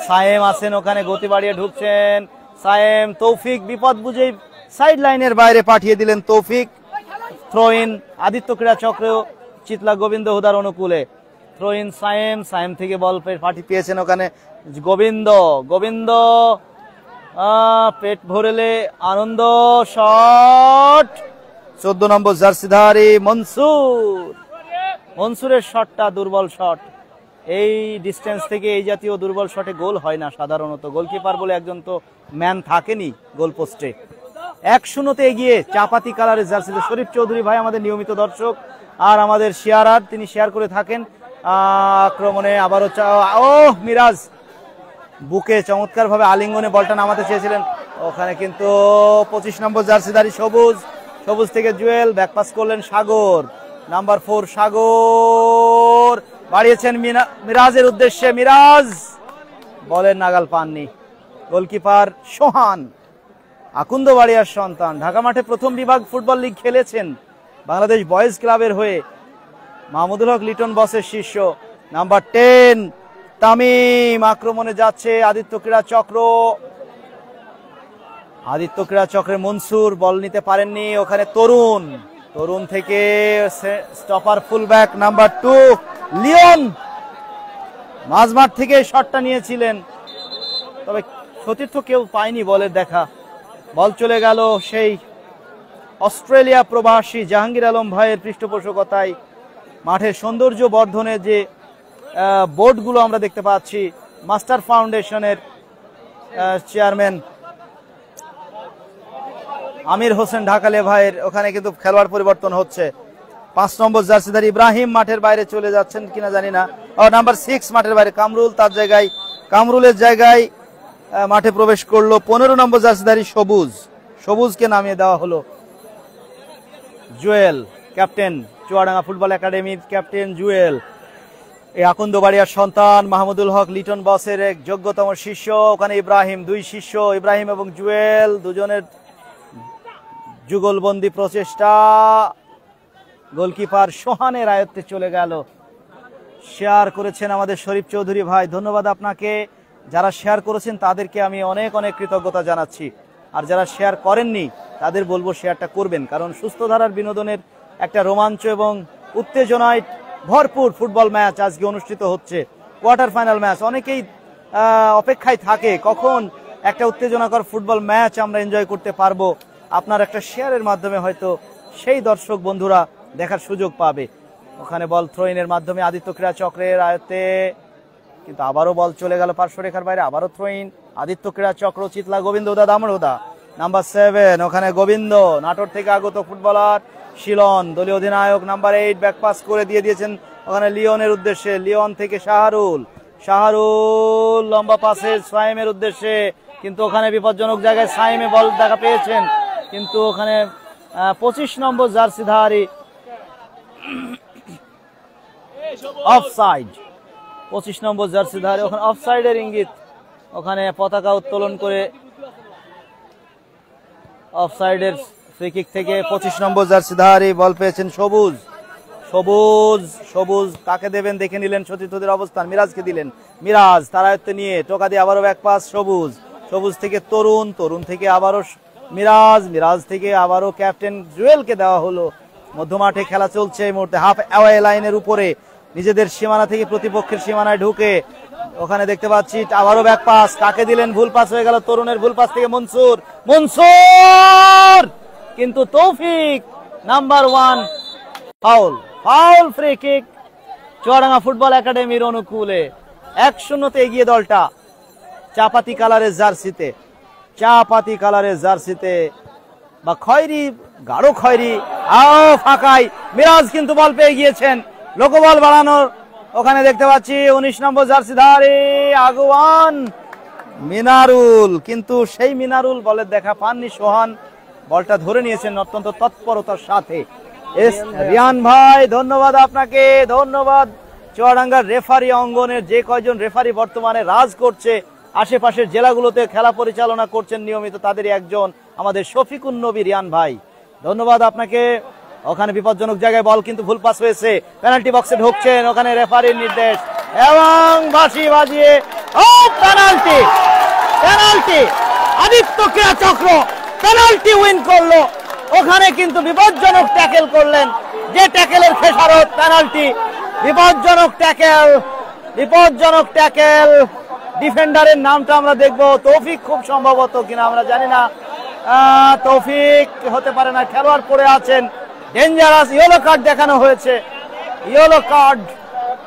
সায়েম আছেন ওখানে, গতি বাড়িয়ে ঢুকছেন সায়েম। তৌফিক বিপদ বুঝেই সাইড লাইনের বাইরে পাঠিয়ে দিলেন তৌফিক। থ্রো ইন আদিত্য ক্রীড়া চক্রেও চিতলা গোবিন্দ হুদার অনুকূলে। থ্রো ইন সায়েম, সায়েম থেকে বল পেয়েছেন ওখানে গোবিন্দ। গোবিন্দ পেট ভরেলে আনন্দ, শট 14 নম্বর জার্সিধারী মনসুর। মনসুরের শটটা দুর্বল শট। এই ডিস্টেন্স থেকে এই জাতীয় দুর্বল শটে গোল হয় না সাধারণত। গোলকিপার বলে একজন তো ম্যান থাকেনি গোল পোস্টে। 1-0 এগিয়ে চাপাতি কালারের জার্সিতে শরীফ চৌধুরী ভাই আমাদের নিয়মিত দর্শক আর আমাদের শেয়ারার, তিনি শেয়ার করে থাকেন। আক্রমণে আবারও মিরাজ বুকে চমৎকার ভাবে আলিঙ্গনে বলটা নামাতে চেয়েছিলেন ওখানে, কিন্তু 25 নম্বর জার্সিধারী সবুজ। সবুজ থেকে জুয়েল, ব্যাকপাস করলেন সাগর, নাম্বার 4 সাগর বাড়িয়েছেন মিরাজের উদ্দেশ্যে। মিরাজ বলের নাগাল পাননি। গোলকিপার সোহান, আকুন্দবাড়িয়ার সন্তান, ঢাকা মাঠে প্রথম বিভাগ ফুটবল লিগ খেলেছেন বাংলাদেশ বয়েজ ক্লাবের হয়ে। মাহমুদুল হক লিটন বসের শিষ্য। নাম্বার 10 তামিম আক্রমণে যাচ্ছে আদিত্য ক্রীড়া চক্র। আদিত্য ক্রীড়া চক্রে মনসুর বল নিতে পারেননি ওখানে। তরুণ, তরুণ থেকে স্টপার ফুলব্যাক নাম্বার 2 লিওন মাঝমাঠ থেকে শটটা নিয়েছিলেন, তবে সতীর্থ কেউ পায়নি বলের দেখা। বল চলে গেল সেই অস্ট্রেলিয়া প্রবাসী জাহাঙ্গীর আলম ভাইয়ের পৃষ্ঠপোষকতায়। মাঠের সৌন্দর্য বর্ধনের যে বোর্ডগুলো আমরা দেখতে পাচ্ছি, মাস্টার ফাউন্ডেশনের চেয়ারম্যান আমির হোসেন ঢাকালে ভাইয়ের, ওখানে কিন্তু খেলোয়াড় পরিবর্তন হচ্ছে। 5 নম্বর জার্সিধারী ইব্রাহিম মাঠের বাইরে চলে যাচ্ছেন কিনা জানি না। নাম্বার 6 মাঠের বাইরে কামরুল, তার জায়গায় কামরুলের জায়গায় মাঠে প্রবেশ করলো 15 নম্বর জার্সিধারী সবুজ। সবুজকে নামিয়ে দেওয়া হলো। জুয়েল ক্যাপ্টেন, চুয়াডাঙ্গা ফুটবল একাডেমির ক্যাপ্টেন জুয়েল, এই আকুন্দবাড়িয়ার সন্তান, মাহমুদুল হক লিটন বসের এক যোগ্যতম শিষ্য। ওখানে ইব্রাহিম, 2 শিষ্য ইব্রাহিম এবং জুয়েল, দুজনের যুগলবন্দি প্রচেষ্টা। গোলকিপার সোহানের আয়ত্তে চলে গেল। শেয়ার করেছেন আমাদের শরীফ চৌধুরী ভাই, ধন্যবাদ আপনাকে। যারা শেয়ার করেছেন তাদেরকে আমি অনেক অনেক কৃতজ্ঞতা জানাচ্ছি, আর যারা শেয়ার করেননি তাদের বলবো শেয়ারটা করবেন, কারণ সুস্থ ধারার বিনোদনের একটা রোমাঞ্চ এবং উত্তেজনায় ভরপুর ফুটবল ম্যাচ আজকে অনুষ্ঠিত হচ্ছে। কোয়ার্টার ফাইনাল ম্যাচ, অনেকেই অপেক্ষায় থাকে কখন একটা উত্তেজনাকর ফুটবল ম্যাচ আমরা এনজয় করতে পারবো। আপনার একটা শেয়ারের মাধ্যমে হয়তো সেই দর্শক বন্ধুরা দেখার সুযোগ পাবে। ওখানে বল থ্রোইনের মাধ্যমে আদিত্য ক্রীড়া চক্রের আয়ত্তে, কিন্তু আবারও বল চলে গেল পার্শ্বরেখার বাইরে। আবারও থ্রোইন আদিত্য ক্রীড়া চক্র, চিতলা গোবিন্দ হুদা দামর হুদা নাম্বার 7, ওখানে গোবিন্দ নাটোর থেকে আগত ফুটবলার শিলন, দলীয় অধিনায়ক নাম্বার 8 ব্যাকপাস করে দিয়ে দিয়েছেন ওখানে লিওনের উদ্দেশ্যে। লিওন থেকে শাহরুল, শাহরুল লম্বা পাসে সাইমের উদ্দেশ্যে, কিন্তু ওখানে বিপজ্জনক জায়গায় সাইমে বল দেখা পেয়েছেন, কিন্তু ওখানে 25 নম্বর জার্সিধারী অফসাইড। 25 নম্বর জার্সিধারী ওখানে অফসাইডের ইঙ্গিত, ওখানে পতাকা উত্তোলন করে অফসাইডের ফ্রি কিক থেকে 25 নম্বর জার্সিধারী বল পেয়েছেন সবুজ। সবুজ, সবুজ কাকে দেবেন দেখে নিলেন সতীর্থদের অবস্থান, মিরাজকে দিলেন। মিরাজ তার আয়ত্তে নিয়ে টোকা দিয়ে আবারও ব্যাক পাস সবুজ। সবুজ থেকে তরুণ, তরুণ থেকে আবারও মিরাজ, মিরাজ থেকে আবারও ক্যাপ্টেন জুয়েলকে দেওয়া হলো। মধ্যমাঠে খেলা চলছে এই মুহূর্তে, হাফ অ্যাওয়ে লাইনের উপরে নিজেদের সীমানা থেকে প্রতিপক্ষের সীমানায় ঢুকে ওখানে দেখতে পাচ্ছি আবারও ব্যাক পাস, কাকে দিলেন, ভুল পাস হয়ে গেল, তরুণের ভুল পাস থেকে মনসুর, মনসুর কিন্তু তৌফিক number 1 foul, foul free kick Chuadanga football একাডেমির অনুকূলে। 1-0 এগিয়ে দলটা চাপাতি কালারের জার্সিতে, চাপাতি কালারের জার্সিতে বা খয়েরি, গাঢ় খয়েরি। ফাঁকায় মিরাজ কিন্তু বল পেয়ে গিয়েছেন, লোকবল বাড়ানোর ওখানে দেখতে পাচ্ছি 19 নম্বর জার্সিধারী আগুয়ান মিনারুল, কিন্তু সেই মিনারুল বলের দেখা পাননি। সোহান বলটা ধরে নিয়েছেন অত্যন্ত তৎপরতার সাথে। রিয়ান ভাই ধন্যবাদ আপনাকে, ধন্যবাদ। চুয়াডাঙ্গার রেফারি অঙ্গনের যে কয়জন রেফারি বর্তমানে রাজ করছে, আশেপাশের জেলাগুলোতে খেলা পরিচালনা করছেন নিয়মিত, তাদেরই একজন আমাদের শফিকুন নবী রিয়ান ভাই, ধন্যবাদ আপনাকে। ওখানে বিপজ্জনক জায়গায় বল কিন্তু ভুল পাস হয়েছে, পেনাল্টি বক্সে ঢুকছেন, ওখানে রেফারির নির্দেশ এবং বাঁশি বাজিয়ে ও পেনাল্টি, পেনাল্টি আদিত্য ক্রীড়া চক্র পেনাল্টি উইন করলো। ওখানে কিন্তু বিপজ্জনক ট্যাকেল করলেন, যে ট্যাকেলের খেসারত পেনাল্টি। বিপজ্জনক ট্যাকেল, বিপজ্জনক ট্যাকেল। ডিফেন্ডারের নামটা আমরা দেখবো, তৌফিক খুব সম্ভবত কিনা আমরা জানি না, তৌফিক হতে পারে না, খেলোয়াড় পড়ে আছেন, ডেঞ্জারাস। ইয়েলো কার্ড দেখানো হয়েছে, ইয়েলো কার্ড।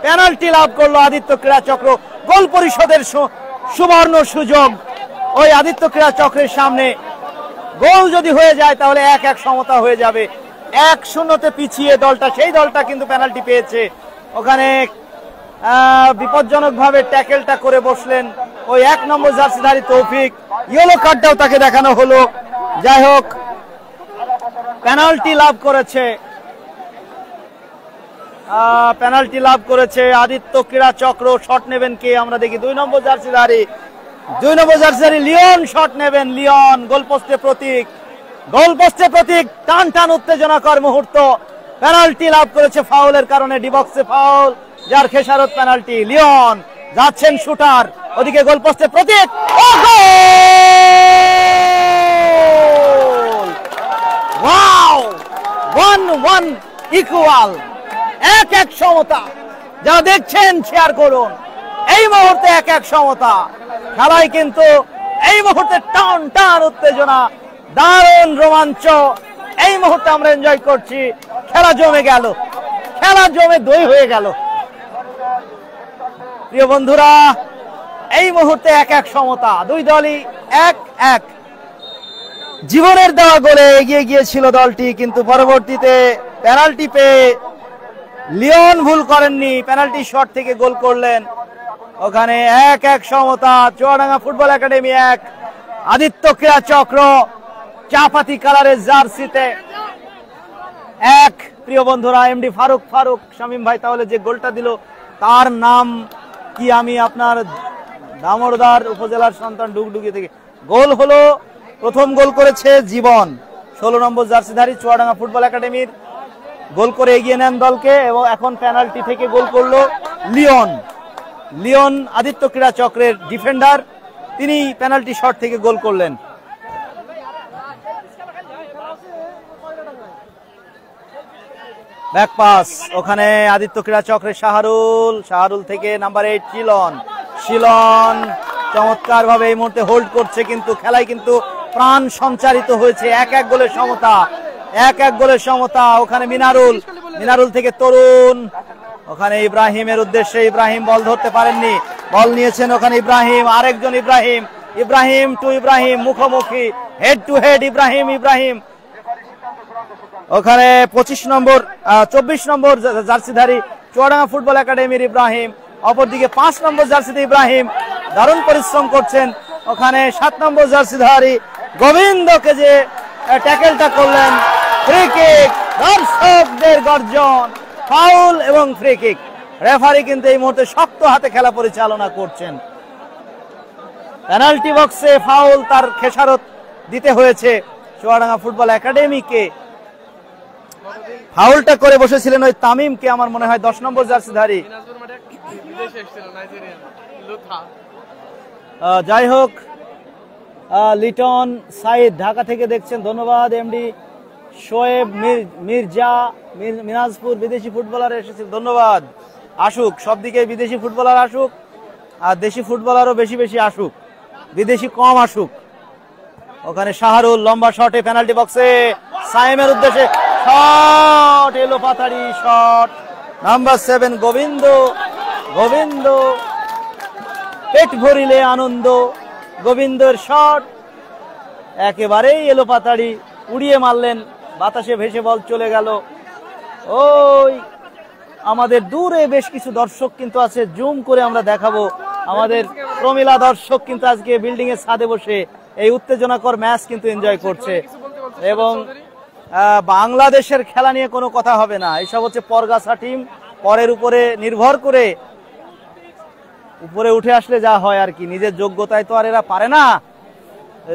পেনাল্টি লাভ করলো আদিত্য ক্রীড়া চক্র। গোল পরিশোধের সুবর্ণ সুযোগ ওই আদিত্য ক্রীড়া চক্রের সামনে। গোল যদি হয়ে যায় তাহলে 1-1 সমতা হয়ে যাবে। 1-0 পিছিয়ে দলটা, সেই দলটা কিন্তু পেনাল্টি পেয়েছে। ওখানে বিপজ্জনক ভাবে ট্যাকেলটা করে বসলেন ওই 1 নম্বর জার্সিধারী তৌফিক। ইয়েলো কার্ডটাও তাকে দেখানো হলো। যাই হোক, পেনাল্টি লাভ করেছে, পেনাল্টি লাভ করেছে আদিত্য ক্রীড়া চক্র। শট নেবেন কে আমরা দেখি, 2 নম্বর জার্সিধারী, 2 নম্বর জার্সিধারী লিওন শট নেবেন। লিওন গোলপোস্টে প্রতীক, গোলপোস্টে প্রতীক। টান টান উত্তেজনাকর মুহূর্ত। পেনাল্টি লাভ করেছে ফাউলের কারণে, ডিবক্সে ফাউল, যার খেসারত পেনাল্টি। লিওন যাচ্ছেন শুটার, ওদিকে গোলপোস্টে প্রতীক, ও গোল! ওয়াও! 1-1 ইকুয়াল, 1-1 সমতা। যা দেখছেন শেয়ার করুন। এই মুহূর্তে 1-1 সমতা। খেলায় কিন্তু এই মুহূর্তে টান টান উত্তেজনা, দারুণ রোমাঞ্চ। এই মুহূর্তে আমরা এনজয় করছি। খেলা জমে গেল, খেলা জমে দই হয়ে গেল। প্রিয় বন্ধুরা, এই মুহূর্তে 1-1 সমতা, দুই দলই 1-1। জীবনের দেওয়া গোলে এগিয়ে গিয়েছিল দলটি, কিন্তু পরবর্তীতে পেনাল্টি পেয়ে লিওন ভুল করেননি, পেনাল্টি শট থেকে গোল করলেন। ওখানে 1-1 সমতা। চুয়াডাঙ্গা ফুটবল একাডেমি 1, আদিত্য ক্রীড়া চক্র চাপাতি কালারের জার্সিতে 1। প্রিয় বন্ধুরা, এমডি ফারুক শামীম ভাই তাহলে যে গোলটা দিল তার নাম কি? আমি আপনার দামোদর উপজেলার সন্তান ডুগডুগি থেকে। গোল হলো, প্রথম গোল করেছে জীবন, 16 নম্বর জার্সিধারী চুয়াডাঙ্গা ফুটবল একাডেমির। গোল করে এগিয়ে নেন দলকে, এবং এখন পেনাল্টি থেকে গোল করলো লিওন। লিওন আদিত্য ক্রীড়া চক্রের ডিফেন্ডার, তিনি পেনাল্টি শট থেকে গোল করলেন। ব্যাক পাস, ওখানে আদিত্য ক্রীড়া চক্রের শাহরুল থেকে নাম্বার 8 শিলন চমৎকার ভাবে এই মুহূর্তে হোল্ড করছে, কিন্তু খেলায় কিন্তু প্রাণ সঞ্চারিত হয়েছে। 1-1 গোলের সমতা, 1-1 গোলের সমতা। ওখানে মিনারুল থেকে তরুণ, ওখানে ইব্রাহিমের উদ্দেশ্যে, ইব্রাহিম বল ধরতে পারেননি, বল নিয়েছেন ওখানে ইব্রাহিম, আরেকজন ইব্রাহিম টু ইব্রাহিম, মুখোমুখি, হেড টু হেড ইব্রাহিম। ওখানে 24 নম্বর জার্সিধারী চুয়াডাঙ্গা ফুটবল একাডেমির ইব্রাহিম, অপরদিকে 5 নম্বর জার্সিতে ইব্রাহিম দারুণ পরিশ্রম করছেন। ওখানে 7 নম্বর জার্সিধারী গোবিন্দকে যে ট্যাকেলটা করলেন, ফ্রি কিক, দর্শকদের গর্জন, ফাউল এবং ফ্রি কিক। রেফারি কিন্তু এই মুহূর্তে শক্ত হাতে খেলা পরিচালনা করছেন। পেনাল্টি বক্সে ফাউল, তার খেসারত দিতে হয়েছে চুয়াডাঙ্গা ফুটবল একাডেমিকে। ফাউলটা করে বসেছিলেন ওই তামিমকে, আমার মনে হয় 10 নম্বর জার্সিধারী। যাই হোক, লিটন সাইদ ঢাকা থেকে দেখছেন, ধন্যবাদ। এমডি শোয়েব মিনাজপুর বিদেশি ফুটবলার এসেছিল, ধন্যবাদ। আসুক, সব দিকে বিদেশি ফুটবলার আসুক, আর দেশি ফুটবলারও বেশি আসুক, বিদেশি কম আসুক। ওখানে শাহরুল লম্বা শটে পেনাল্টি বক্সে সাইমের উদ্দেশ্যে শট, এলো পাতাড়ি শট। নাম্বার 7 গোবিন্দ, পেট ভরিলে আনন্দ। গোবিন্দর শট একেবারেই এলো পাতাড়ি, উড়িয়ে মারলেন, বাতাসে ভেসে বল চলে গেল। ওই আমাদের দূরে বেশ কিছু দর্শক কিন্তু আছে, জুম করে আমরা দেখাবো। আমাদের প্রমিলা দর্শক কিন্তু আজকে বিল্ডিং এর ছাদে বসে এই উত্তেজনাকর ম্যাচ কিন্তু এনজয় করছে। এবং বাংলাদেশের খেলা নিয়ে কোনো কথা হবে না, এইসব হচ্ছে পরগাছা টিম, পরের উপরে নির্ভর করে উপরে উঠে আসলে যা হয় আর কি, নিজের যোগ্যতায় তো আর এরা পারে না।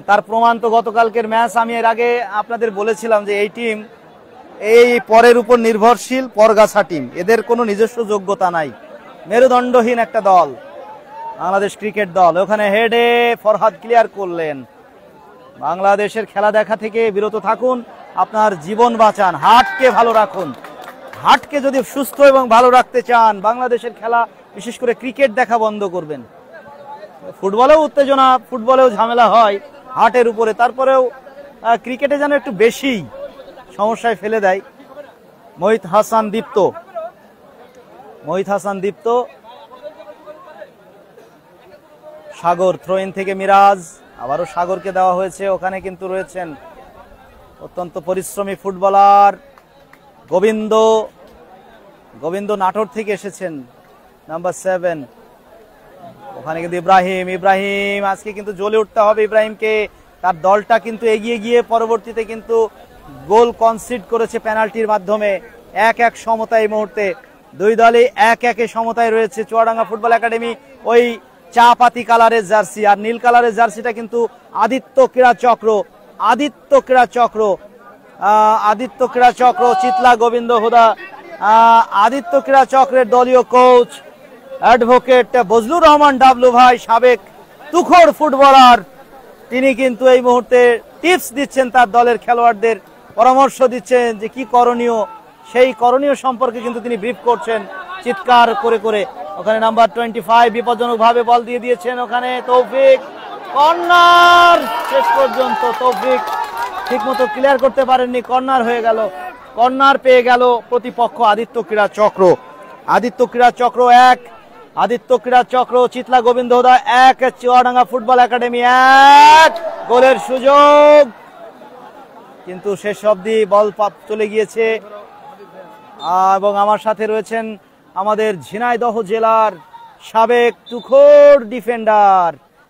তার প্রমাণ তো গতকালকের ম্যাচ। আমি এর আগে আপনাদের বলেছিলাম যে এই পরের উপর নির্ভরশীল পরগাছা টিম, এদের কোনো নিজস্ব যোগ্যতা নাই, মেরুদণ্ডহীন একটা দল বাংলাদেশ ক্রিকেট দল। ওখানে হেডে ফরহাদ ক্লিয়ার করলেন। বাংলাদেশের খেলা দেখা থেকে বিরত থাকুন, আপনার জীবন বাঁচান, হার্টকে ভালো রাখুন। হার্টকে যদি সুস্থ এবং ভালো রাখতে চান, বাংলাদেশের খেলা বিশেষ করে ক্রিকেট দেখা বন্ধ করবেন। ফুটবলেও উত্তেজনা, ফুটবলেও ঝামেলা হয় হার্টের উপরে, তারপরেও ক্রিকেটে যেন একটু বেশি সমস্যায় ফেলে দেয়। মোহিত হাসান দীপ্ত, সাগর থ্রোইন থেকে মিরাজ, আবারও সাগরকে দেওয়া হয়েছে। ওখানে কিন্তু রয়েছেন অত্যন্ত পরিশ্রমী ফুটবলার গোবিন্দ নাটোর থেকে এসেছেন, নাম্বার 7। ওখানে কিন্তু ইব্রাহিম আজকে কিন্তু জ্বলে উঠতে হবে ইব্রাহিমকে। তার দলটা কিন্তু এগিয়ে গিয়ে পরবর্তীতে কিন্তু গোল কনসিড করেছে পেনাল্টির মাধ্যমে। 1-1 সমতা এই মুহূর্তে, দুই দলই 1-1 সমতায় রয়েছে। চুয়াডাঙ্গা ফুটবল একাডেমি ওই চা পাতি কালারের জার্সি, আর নীল কালারের জার্সিটা কিন্তু আদিত্য ক্রীড়া চক্র, চিতলা গোবিন্দ হুদা। আদিত্য ক্রীড়া চক্রের দলীয় coach advocate Bazlur Rahman W ভাই, সাবেক তুখোড় ফুটবলার, তিনি কিন্তু এই মুহূর্তে টিপস দিচ্ছেন তার দলের খেলোয়াড়দের, পরামর্শ দিচ্ছেন যে কি করণীয়, সেই করণীয় সম্পর্কে কিন্তু তিনি ব্রিফ করছেন চিৎকার করে করে। ওখানে নাম্বার 25 বিপজ্জনক ভাবে বল দিয়ে দিয়েছেন। ওখানে তৌফিক, কর্নার, শেষ পর্যন্ত তৌফিক ঠিকমতো ক্লিয়ার করতে পারেননি, কর্নার হয়ে গেল। কর্নার পেয়ে গেল প্রতিপক্ষ আদিত্য ক্রীড়া চক্র। 1, আদিত্য ক্রীড়া চক্র চিতলা গোবিন্দ হুদা 1, চুয়াডাঙ্গা ফুটবল একাডেমি 1। গোলের সুযোগ, কিন্তু শেষ অবধি বল চলে গিয়েছে। এবং আমার সাথে রয়েছেন আমাদের ঝিনাইদহ জেলার সাবেক তুখোড় ডিফেন্ডার,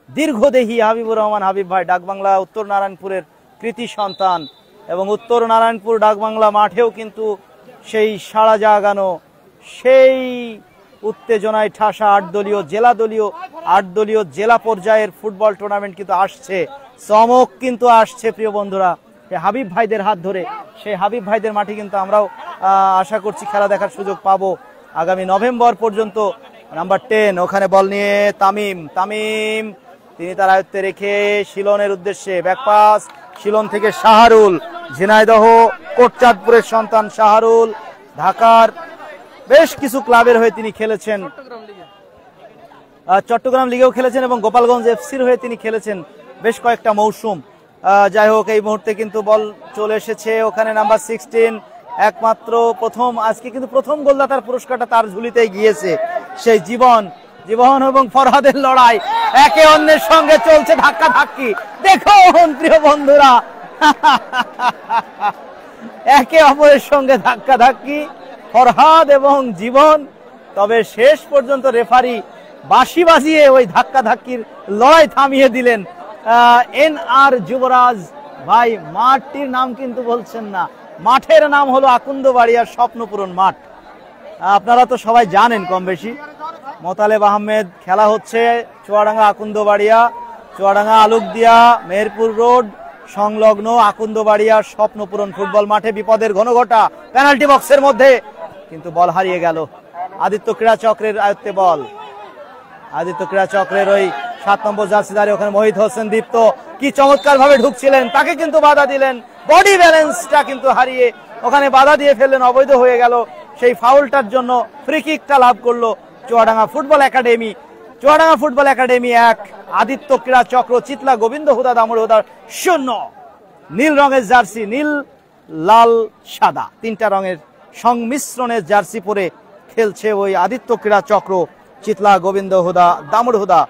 দীর্ঘদেহী হাবিবুর রহমান হাবিব ভাই, ডাকবাংলা উত্তর নারায়ণপুরের কৃতি সন্তান, এবং উত্তর নারায়ণপুর ডাকবাংলা মাঠেও কিন্তু সেই সাড়া জাগানো, সেই উত্তেজনায় ঠাসা 8 দলীয় জেলা পর্যায়ের ফুটবল টুর্নামেন্ট কিন্তু আসছে। চমক কিন্তু আসছে প্রিয় বন্ধুরা, হাবিব ভাইদের হাত ধরে। সেই হাবিব ভাইদের মাঠে কিন্তু আমরাও আশা করছি খেলা দেখার সুযোগ পাবো আগামী নভেম্বর পর্যন্ত। নাম্বার 10, ওখানে বল নিয়ে তামিম, তিনি তার আয়ত্তে রেখে শিলনের উদ্দেশ্যে ব্যাকপাস। শিলন থেকে শাহরুল, ঝিনাইদহ কোটচাঁদপুরের সন্তান শাহরুল, ঢাকার বেশ কিছু ক্লাবের হয়ে তিনি খেলেছেন, চট্টগ্রাম লিগেও খেলেছেন এবং গোপালগঞ্জ এফসির হয়ে তিনি খেলেছেন বেশ কয়েকটা মৌসুম। যাই হোক, এই মুহূর্তে কিন্তু বল চলে এসেছে। ওখানে নাম্বার 16, একমাত্র আজকে কিন্তু প্রথম গোলদাতার পুরস্কারটা তার ঝুলিতেই গিয়েছে। সেই জীবন এবং ফরহাদের লড়াই, একে অন্যের সঙ্গে চলছে ধাক্কা ধাক্কি। দেখুন প্রিয় বন্ধুরা, একে অপরের সঙ্গে ধাক্কা ধাক্কি ফরহাদ এবং জীবন। তবে শেষ পর্যন্ত রেফারি বাঁশি বাজিয়ে ওই ধাক্কা ধাক্কির লড়াই থামিয়ে দিলেন। NR যুবরাজ ভাই, মাঠটির নাম কিন্তু বলছেন না, মাঠের নাম হলো আকুন্দবাড়িয়ার স্বপ্নপূরণ মাঠ। আপনারা তো সবাই জানেন কম বেশি। মোতালেব আহমেদ, খেলা হচ্ছে চুয়াডাঙ্গা আকুন্দবাড়িয়া, চুয়াডাঙ্গা আলুকদিয়া মেহেরপুর রোড সংলগ্ন আকুন্দবাড়িয়া স্বপ্নপূরণ ফুটবল মাঠে বিপদের ঘনঘটা। পেনাল্টি বক্সের মধ্যে কিন্তু বল হারিয়ে গেল। আদিত্য ক্রীড়া চক্রের আয়ত্তে বল, আদিত্য ক্রীড়া চক্রের ওই 7 নম্বর জার্সিধারী, ওখানে মোহিত হোসেন দীপ্ত কি চমৎকার ভাবে ঢুকছিলেন, তাকে কিন্তু বাধা দিলেন, বডি ব্যালেন্সটা কিন্তু হারিয়ে ওখানে বাধা দিয়ে ফেললেন, অবৈধ হয়ে গেল। সেই ফাউলটার জন্য ফ্রি কিকটা লাভ করলো চুয়াডাঙ্গা ফুটবল একাডেমি। 1, আদিত্য ক্রীড়া চক্র চিতলা গোবিন্দ হুদা দামুড় হুদার 0। নীল রঙের জার্সি, নীল লাল সাদা 3টা রঙের সংমিশ্রণের জার্সি পরে খেলছে ওই আদিত্য ক্রীড়া চক্র চিতলা গোবিন্দ হুদা দামুড় হুদা।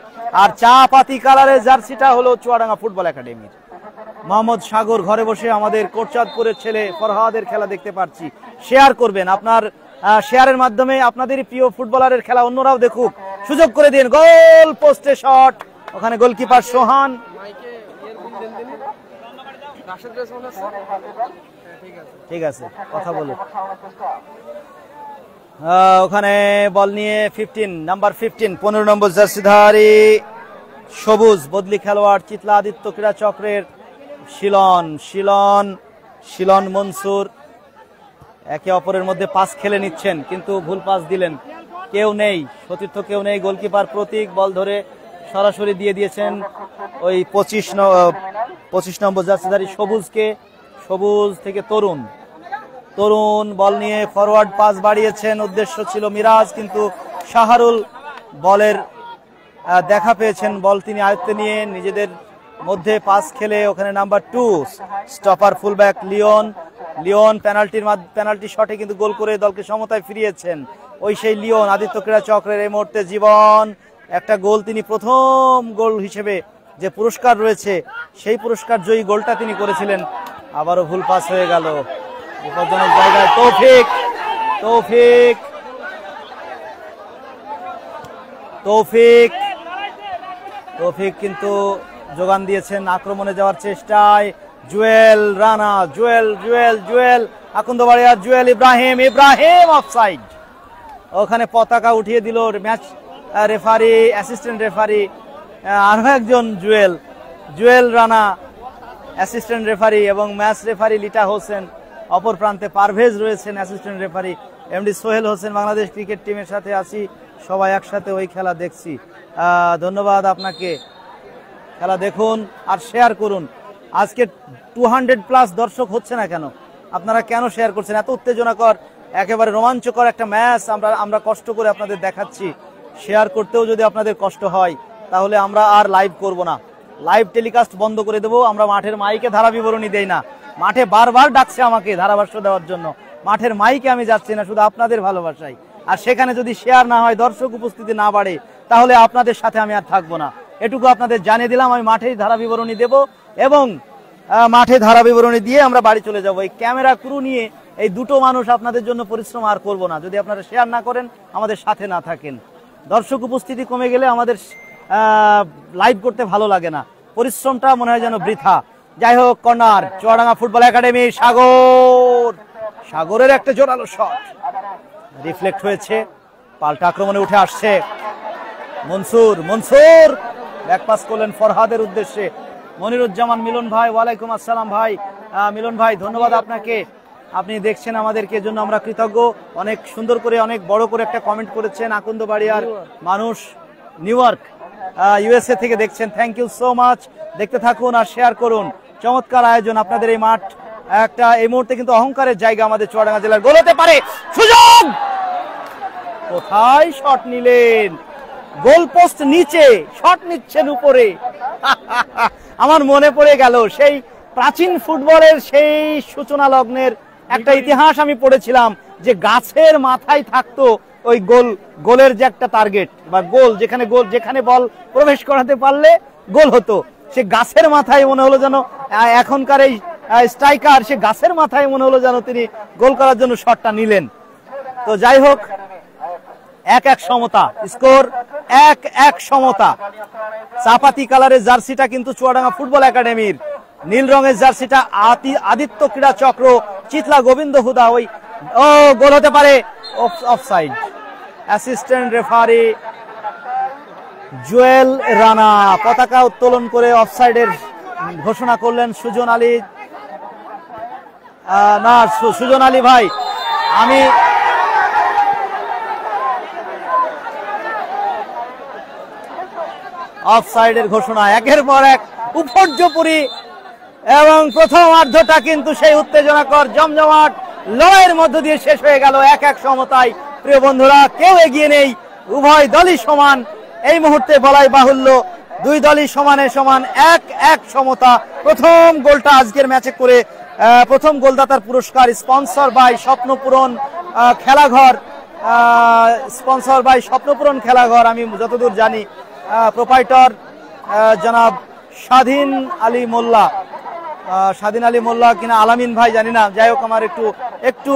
আর চা পাতি কালারের জার্সিটা হলো চুয়াডাঙ্গা ফুটবল একাডেমির। মোহাম্মদ সাগর ঘরে বসে আমাদের কোটচাঁদপুরের ছেলে ফরহাদের খেলা দেখতে পাচ্ছি। শেয়ার করবেন, আপনার শেয়ারের মাধ্যমে আপনাদেরই প্রিয় ফুটবলারের খেলা অন্যরাও দেখুক, সুযোগ করে দিন। গোল পোস্টে শট, ওখানে গোলকিপার সোহান। ঠিক আছে, কথা বলো। ওখানে বল নিয়ে 15 নম্বর জার্সিধারী সবুজ বদলি খেলোয়াড় চিতলা আদিত্য ক্রীড়া চক্রের শিলন মনসুর। একে অপরের মধ্যে পাস খেলে নিচ্ছেন, কিন্তু ভুল পাস দিলেন, কেউ নেই, সতীর্থ কেউ নেই। গোলকিপার প্রতীক বল ধরে সরাসরি দিয়ে দিয়েছেন ওই 25 নম্বর জার্সিধারী সবুজকে। সবুজ থেকে তরুণ, তরুণ বল নিয়ে ফরওয়ার্ড পাস বাড়িয়েছেন, উদ্দেশ্য ছিল মিরাজ, কিন্তু শাহরুল বলের দেখা পেয়েছেন, বল তিনি আয়ত্তে নিয়ে নিজেদের মধ্যে পাস খেলে ওখানে number 2 stopper fullback Leon. Leon penalty শটে কিন্তু গোল করে দলকে সমতায় ফিরিয়েছেন। ওই সেই লিওন, আদিত্য ক্রীড়া চক্রের এই মুহূর্তে জীবন একটা গোল, তিনি প্রথম গোল হিসেবে যে পুরস্কার রয়েছে সেই পুরস্কার জয়ী গোলটা তিনি করেছিলেন। আবারও ভুল পাস হয়ে গেল বিপজ্জনক জায়গায়। তৌফিক তৌফিক তৌফিক তৌফিক কিন্তু যোগান দিয়েছেন আক্রমণে যাওয়ার চেষ্টায়। জুয়েল রানা, জুয়েল জুয়েল জুয়েল আকুন্দবাড়িয়ার জুয়েল, ইব্রাহিম ইব্রাহিম অফসাইড। ওখানে পতাকা উঠিয়ে দিল ম্যাচ রেফারি, অ্যাসিস্ট্যান্ট রেফারি, আরো একজন জুয়েল, জুয়েল রানা অ্যাসিস্ট্যান্ট রেফারি, এবং ম্যাচ রেফারি লিটা হোসেন। অপর প্রান্তে পারভেজ রয়েছেন assistant referee, MD Sohel Hossain. Bangladesh cricket টিমের সাথে আছি, সবাই একসাথে ওই খেলা দেখছি। ধন্যবাদ আপনাকে। খেলা দেখুন আর শেয়ার করুন। আজকে 200+ দর্শক হচ্ছে না কেন? আপনারা কেন শেয়ার করছেন? এত উত্তেজনাকর, একেবারে রোমাঞ্চকর একটা ম্যাচ আমরা কষ্ট করে আপনাদের দেখাচ্ছি। শেয়ার করতেও যদি আপনাদের কষ্ট হয় তাহলে আমরা আর লাইভ করব না, লাইভ টেলিকাস্ট বন্ধ করে দেবো। আমরা মাঠের মাইকে ধারা বিবরণী দেই না, মাঠে বারবার ডাকছে আমাকে ধারাভাষ্য দেওয়ার জন্য, মাঠের মাইকে আমি যাচ্ছি না, শুধু আপনাদের ভালোবাসাই। আর সেখানে যদি শেয়ার না হয়, দর্শক উপস্থিতি না বাড়ে, তাহলে আপনাদের সাথে আমি আর থাকবো না। এটুকু আপনাদের জানিয়ে দিলাম। আমি মাঠেই ধারা বিবরণী দেব এবং মাঠে ধারা বিবরণী দিয়ে আমরা বাড়ি চলে যাব। এই ক্যামেরা ক্রু নিয়ে এই দুটো মানুষ আপনাদের জন্য পরিশ্রম আর করব না, যদি আপনারা শেয়ার না করেন, আমাদের সাথে না থাকেন। দর্শক উপস্থিতি কমে গেলে আমাদের লাইভ করতে ভালো লাগে না, পরিশ্রমটা মনে হয় যেন বৃথা। যাই হোক, কর্নার চুয়াডাঙ্গা ফুটবল একাডেমি। সাগরের একটা জোরালো শট রিফ্লেক্ট হয়েছে, পাল্টা আক্রমণে উঠে আসছে মনসুর। ব্যাক পাস করলেন ফরহাদের উদ্দেশ্যে। মনিরুজ্জামান মিলন ভাই, ওয়ালাইকুম আসসালাম ভাই। মিলন ভাই ধন্যবাদ আপনাকে, আপনি দেখছেন আমাদেরকে, জন্য আমরা কৃতজ্ঞ। অনেক সুন্দর করে, অনেক বড় করে একটা কমেন্ট করেছেন আকুন্দবাড়িয়ার মানুষ, নিউ ইয়র্ক USA থেকে দেখছেন। Thank you so much. দেখতে থাকুন আর শেয়ার করুন। চমৎকার আয়োজন আপনাদের এই মাঠ, একটা এই মুহূর্তে কিন্তু অহংকারের জায়গা আমাদের চুয়াডাঙ্গা জেলার। গোল হতে পারে, সুযোগ, কোথায় শট নিলেন? গোল পোস্ট নিচে, শট নিচ্ছেন উপরে। আমার মনে পড়ে গেল সেই প্রাচীন ফুটবলের সেই সূচনা লগ্নের একটা ইতিহাস আমি পড়েছিলাম, যে গাছের মাথায় থাকতো ওই গোলের যে একটা টার্গেট বা গোল, যেখানে বল প্রবেশ করাতে পারলে গোল হতো। সে গাছের মাথায় মনে হলো যেন এখনকার এই স্ট্রাইকার, সে গাছের মাথায় মনে হলো যেন তিনি গোল করার জন্য শটটা নিলেন। তো যাই হোক, 1-1 সমতা, স্কোর 1-1 সমতা। চাপাতি কালারের জার্সিটা কিন্তু চুয়াডাঙ্গা ফুটবল একাডেমির, নীল রঙের জার্সিটা আদিত্য ক্রীড়া চক্র, চিতলা গোবিন্দ হুদা। ওই গোল হতে পারে, offside. Assistant referee Jewel Rana পতাকা উত্তোলন করে অফসাইডের ঘোষণা করলেন। সুজন আলী ভাই, আমি অফসাইডের ঘোষণা, একের পর এক উপর্যপুরি, এবং প্রথম অর্ধটা কিন্তু সেই উত্তেজনাকর জমজমাট লড়াইয়ের মধ্য দিয়ে শেষ হয়ে গেল 1-1 সমতায়। প্রিয় বন্ধুরা, কেউ এগিয়ে নেই, উভয় দলই সমান। এই মুহূর্তে বলাই বাহুল্য, দুই দলই সমানে সমান, 1-1 সমতা। প্রথম গোলটা আজকের ম্যাচে করে প্রথম গোলদাতার পুরস্কার স্পন্সর বাই স্বপ্নপূরণ খেলাঘর, খেলাঘর। আমি যতদূর জানি প্রোপাইটর জনাব স্বাধীন আলী মোল্লা কিনা আলামিন ভাই জানি না। যাই হোক, আমার একটু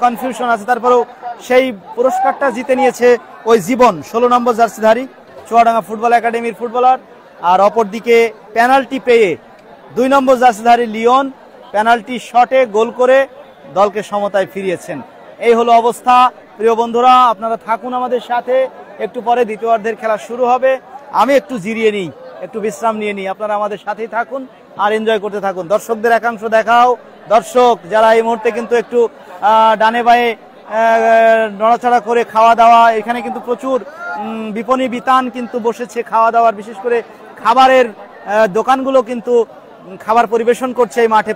কনফিউশন আছে। তারপরেও সেই পুরস্কারটা জিতে নিয়েছে ওই জীবন, 16 নম্বর জার্সিধারী চুয়াডাঙ্গা ফুটবল একাডেমির ফুটবলার। আর অপরদিকে পেনাল্টি পেয়ে 2 নম্বর জার্সিধারী লিওন পেনাল্টি শটে গোল করে দলকে সমতায় ফিরিয়েছেন। এই হলো অবস্থা। প্রিয় বন্ধুরা, আপনারা থাকুন আমাদের সাথে, একটু পরে দ্বিতীয়ার্ধের খেলা শুরু হবে। আমি একটু জিরিয়ে নিই, একটু বিশ্রাম নিয়ে নিই, আপনারা আমাদের সাথেই থাকুন আর এনজয় করতে থাকুন। দর্শকদের একাংশ দেখাও। দর্শক যারা এই মুহূর্তে কিন্তু একটু ডানে বায়ে নড়াচড়া করে খাওয়া দাওয়া। এখানে কিন্তু প্রচুর বিপণী বিতান কিন্তু বসেছে খাওয়া দাওয়ার, বিশেষ করে খাবারের দোকানগুলো কিন্তু খাবার পরিবেশন করছে এই মাঠে।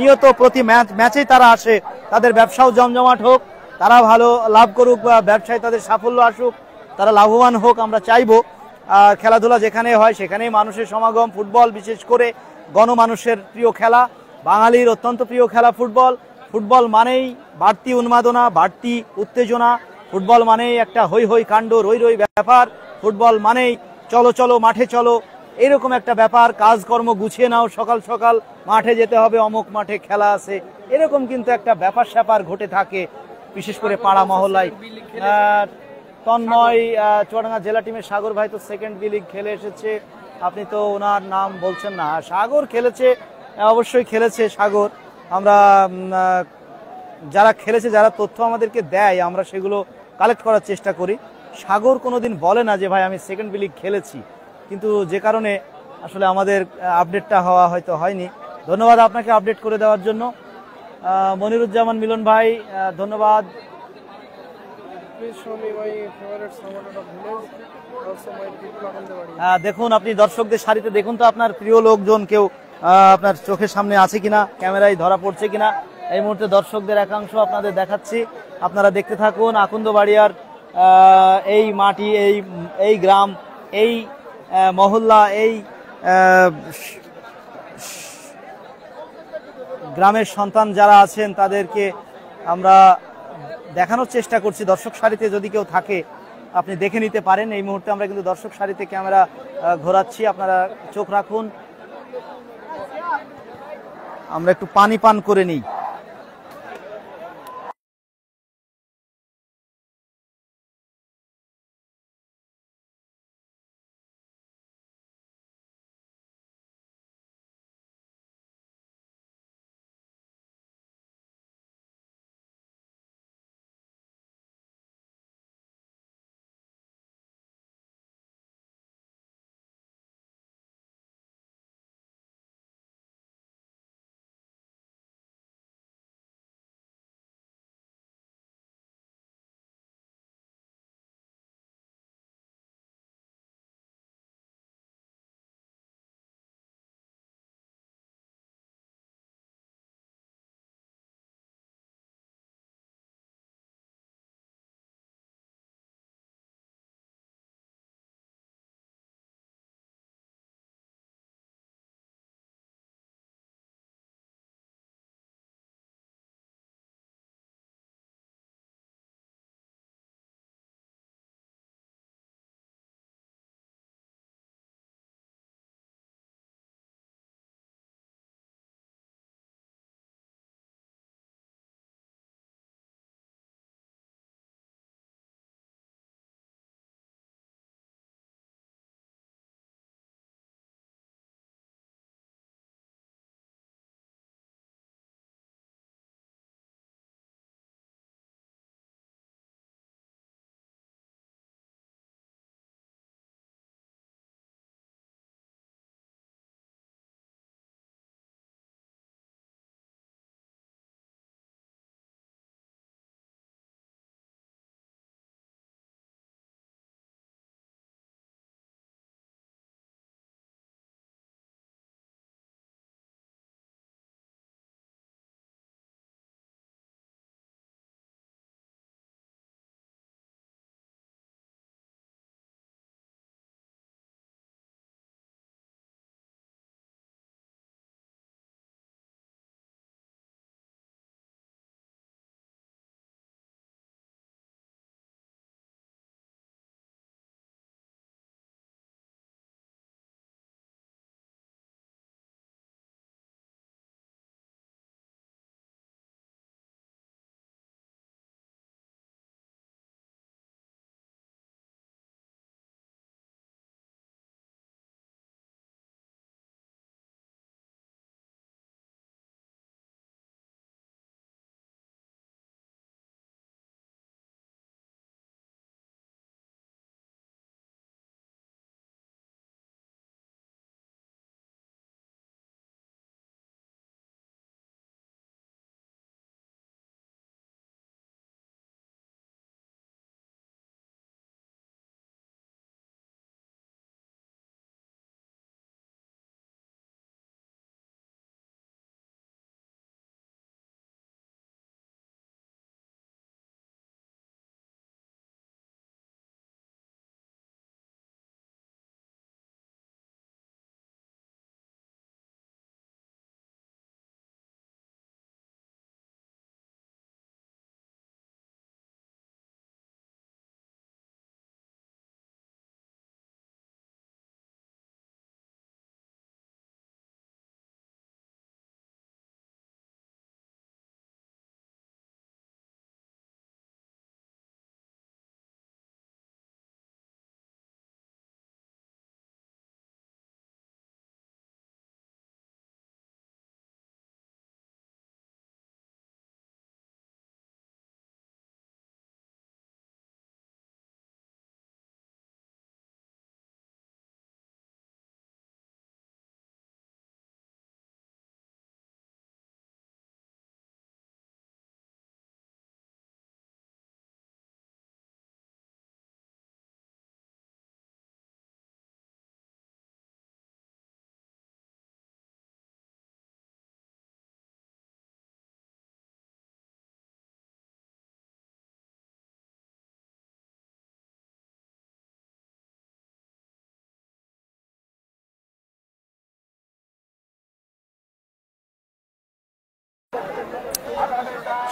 নিয়ত প্রতি ম্যাচেই তারা আসে, তাদের ব্যবসাও জমজমাট হোক, তারা ভালো লাভ করুক বা ব্যবসায় তাদের সাফল্য আসুক, তারা লাভবান হোক আমরা চাইবো। খেলাধুলা যেখানে হয় সেখানেই মানুষের সমাগম। ফুটবল বিশেষ করে গণমানুষের প্রিয় খেলা, বাঙালির অত্যন্ত প্রিয় খেলা ফুটবল। ফুটবল মানেই বাড়তি উন্মাদনা, বাড়তি উত্তেজনা। ফুটবল মানেই একটা হই হই কাণ্ড, রই রই ব্যাপার। ফুটবল মানেই চলো চলো মাঠে চলো, এরকম একটা ব্যাপার। কাজকর্ম গুছিয়ে নাও, সকাল সকাল মাঠে যেতে হবে, অমুক মাঠে খেলা আছে, এরকম কিন্তু একটা ব্যাপার স্যাপার ঘটে থাকে বিশেষ করে পাড়া মহল্লায়। তন্ময় চুয়াডাঙ্গা জেলা টিমের সাগর ভাই তো সেকেন্ড বি লিগ খেলে এসেছে, আপনি তো ওনার নাম বলছেন না। সাগর খেলেছে, অবশ্যই খেলেছে সাগর। আমরা যারা খেলেছে, যারা তথ্য আমাদেরকে দেয়, আমরা সেগুলো কালেক্ট করার চেষ্টা করি। সাগর কোনোদিন বলে না যে ভাই আমি সেকেন্ড বি লিগ খেলেছি, কিন্তু যে কারণে আসলে আমাদের আপডেটটা হওয়া হয়তো হয়নি। ধন্যবাদ আপনাকে আপডেট করে দেওয়ার জন্য। মনিরুজ্জামান মিলন ভাই ধন্যবাদ। দেখুন আপনি দর্শকদের সারিতে দেখুন তো আপনার প্রিয় লোকজন কেউ আপনার চোখের সামনে আছে কিনা, ক্যামেরায় ধরা পড়ছে কিনা। এই মুহূর্তে দর্শকদের একাংশ আপনাদের দেখাচ্ছি, আপনারা দেখতে থাকুন। আকুন্দবাড়িয়ার এই মাটি, এই গ্রাম, এই মহল্লা, এই গ্রামের সন্তান যারা আছেন তাদেরকে আমরা দেখানোর চেষ্টা করছি। দর্শক সারিতে যদি কেউ থাকে আপনি দেখে নিতে পারেন। এই মুহূর্তে আমরা কিন্তু দর্শক সারিতে ক্যামেরা ঘোরাচ্ছি, আপনারা চোখ রাখুন। আমরা একটু পানি পান করে নিই।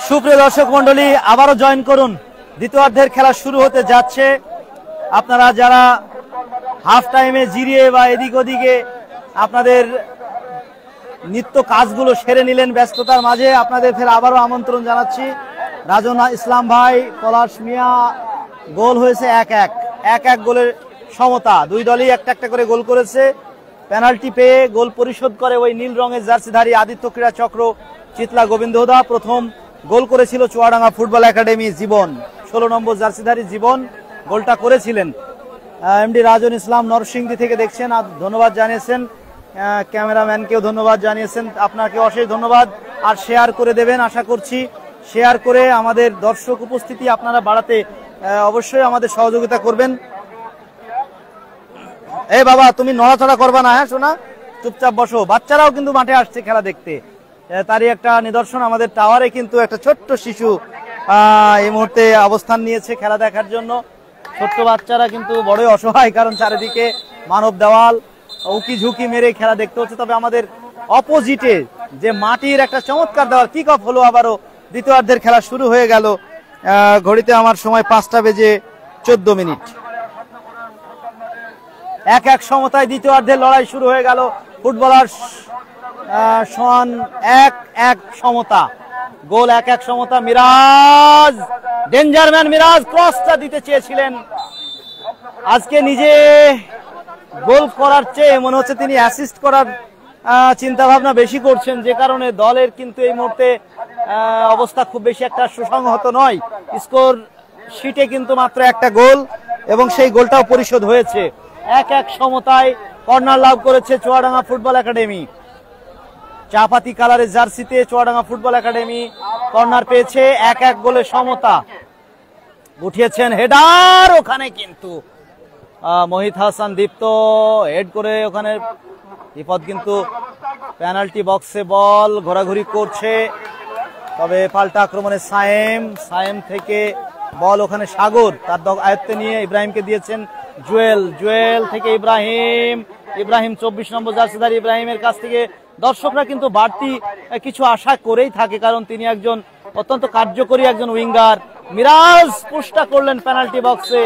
সুপ্রিয় দর্শক মন্ডলী, আবারও জয়েন করুন। দ্বিতীয়ার্ধের খেলা শুরু হতে যাচ্ছে। আপনারা যারা হাফ টাইমে জিরিয়ে বা এদিক ওদিকে আপনাদের নিত্য কাজগুলো সেরে নিলেন ব্যস্ততার মাঝে, আপনাদের ফের আবারও আমন্ত্রণ জানাচ্ছি। রাজন ইসলাম ভাই, পলাশ মিয়া, গোল হয়েছে 1-1 গোলের সমতা। দুই দলই একটা একটা করে গোল করেছে। পেনাল্টি পেয়ে গোল পরিশোধ করে ওই নীল রঙের জার্সিধারী আদিত্য ক্রীড়া চক্র চিতলা গোবিন্দদা। প্রথম গোল করেছিল চুয়াডাঙ্গা ফুটবল একাডেমি জীবন, 16 নম্বর জার্সিধারী জীবন গোলটা করেছিলেন। এমডি রাজন ইসলাম নরসিংদী থেকে দেখছেন, ধন্যবাদ জানিয়েছেন। ক্যামেরাম্যানকেও ধন্যবাদ জানিয়েছেন, আপনাকে অশেষ ধন্যবাদ। আর শেয়ার করে দেবেন আশা করছি। শেয়ার করে আমাদের দর্শক উপস্থিতি আপনারা বাড়াতে অবশ্যই আমাদের সহযোগিতা করবেন। এই বাবা, তুমি নড়াচড়া করবা না, হ্যাঁ শোনা, চুপচাপ বসো। বাচ্চারাও কিন্তু মাঠে আসছে খেলা দেখতে, তারই একটা নিদর্শন। আমাদের টাওয়ারে কিন্তু একটা ছোট্ট শিশু এই মুহূর্তে অবস্থান নিয়েছে খেলা দেখার জন্য। ছোট্ট বাচ্চারা কিন্তু বড়ই অসহায়, কারণ চারিদিকে মানব দেওয়াল, উকি ঝুঁকি মেরে খেলা দেখতে হচ্ছে। তবে আমাদের অপোজিটে যে মাটির একটা চমৎকার দেওয়াল, কিক অফ হলো আবারও। দ্বিতীয়ার্ধের খেলা শুরু হয়ে গেল। ঘড়িতে আমার সময় 5টা বেজে 14 মিনিট। 1-1 সমতায় দ্বিতীয়ার্ধের লড়াই শুরু হয়ে গেল। ফুটবলার সোয়ান 1-1 সমতা, গোল 1-1 সমতা। মিরাজ, ডেঞ্জার ম্যান মিরাজ ক্রসটা দিতে চেয়েছিলেন। আজকে নিজে গোল করার চেয়ে মনে হচ্ছে তিনি অ্যাসিস্ট করার চিন্তা ভাবনা বেশি করছেন, যে কারণে দলের কিন্তু এই মুহূর্তে অবস্থা খুব বেশি একটা সুসংহত নয়। স্কোর শিটে কিন্তু মাত্র একটা গোল, এবং সেই গোলটাও পরিশোধ হয়েছে। 1-1 সমতায় কর্নার লাভ করেছে চুয়াডাঙ্গা ফুটবল একাডেমি। চাপাতি কালারের জার্সিতে চুয়াডাঙ্গা ফুটবল একাডেমি কর্নার পেয়েছে। 1-1 গোলের সমতা। উঠিয়েছেন হেডার, ওখানে কিন্তু মোহিত হাসান দীপ্ত হেড করে ওখানে বিপদ, কিন্তু পেনাল্টি বক্সে বল ঘোরাঘুরি করছে। তবে পাল্টা আক্রমণে সায়েম থেকে বল ওখানে সাগর তার আয়ত্তে নিয়ে ইব্রাহিমকে দিয়েছেন। জুয়েল থেকে ইব্রাহিম 24 নম্বর জার্সিধারী ইব্রাহিমের কাছ থেকে দর্শকরা কিন্তু বাড়তি কিছু আশা করেই থাকে, কারণ তিনি একজন অত্যন্ত কার্যকরী একজন উইঙ্গার। মিরাজ পুশটা করলেন পেনাল্টি বক্সে,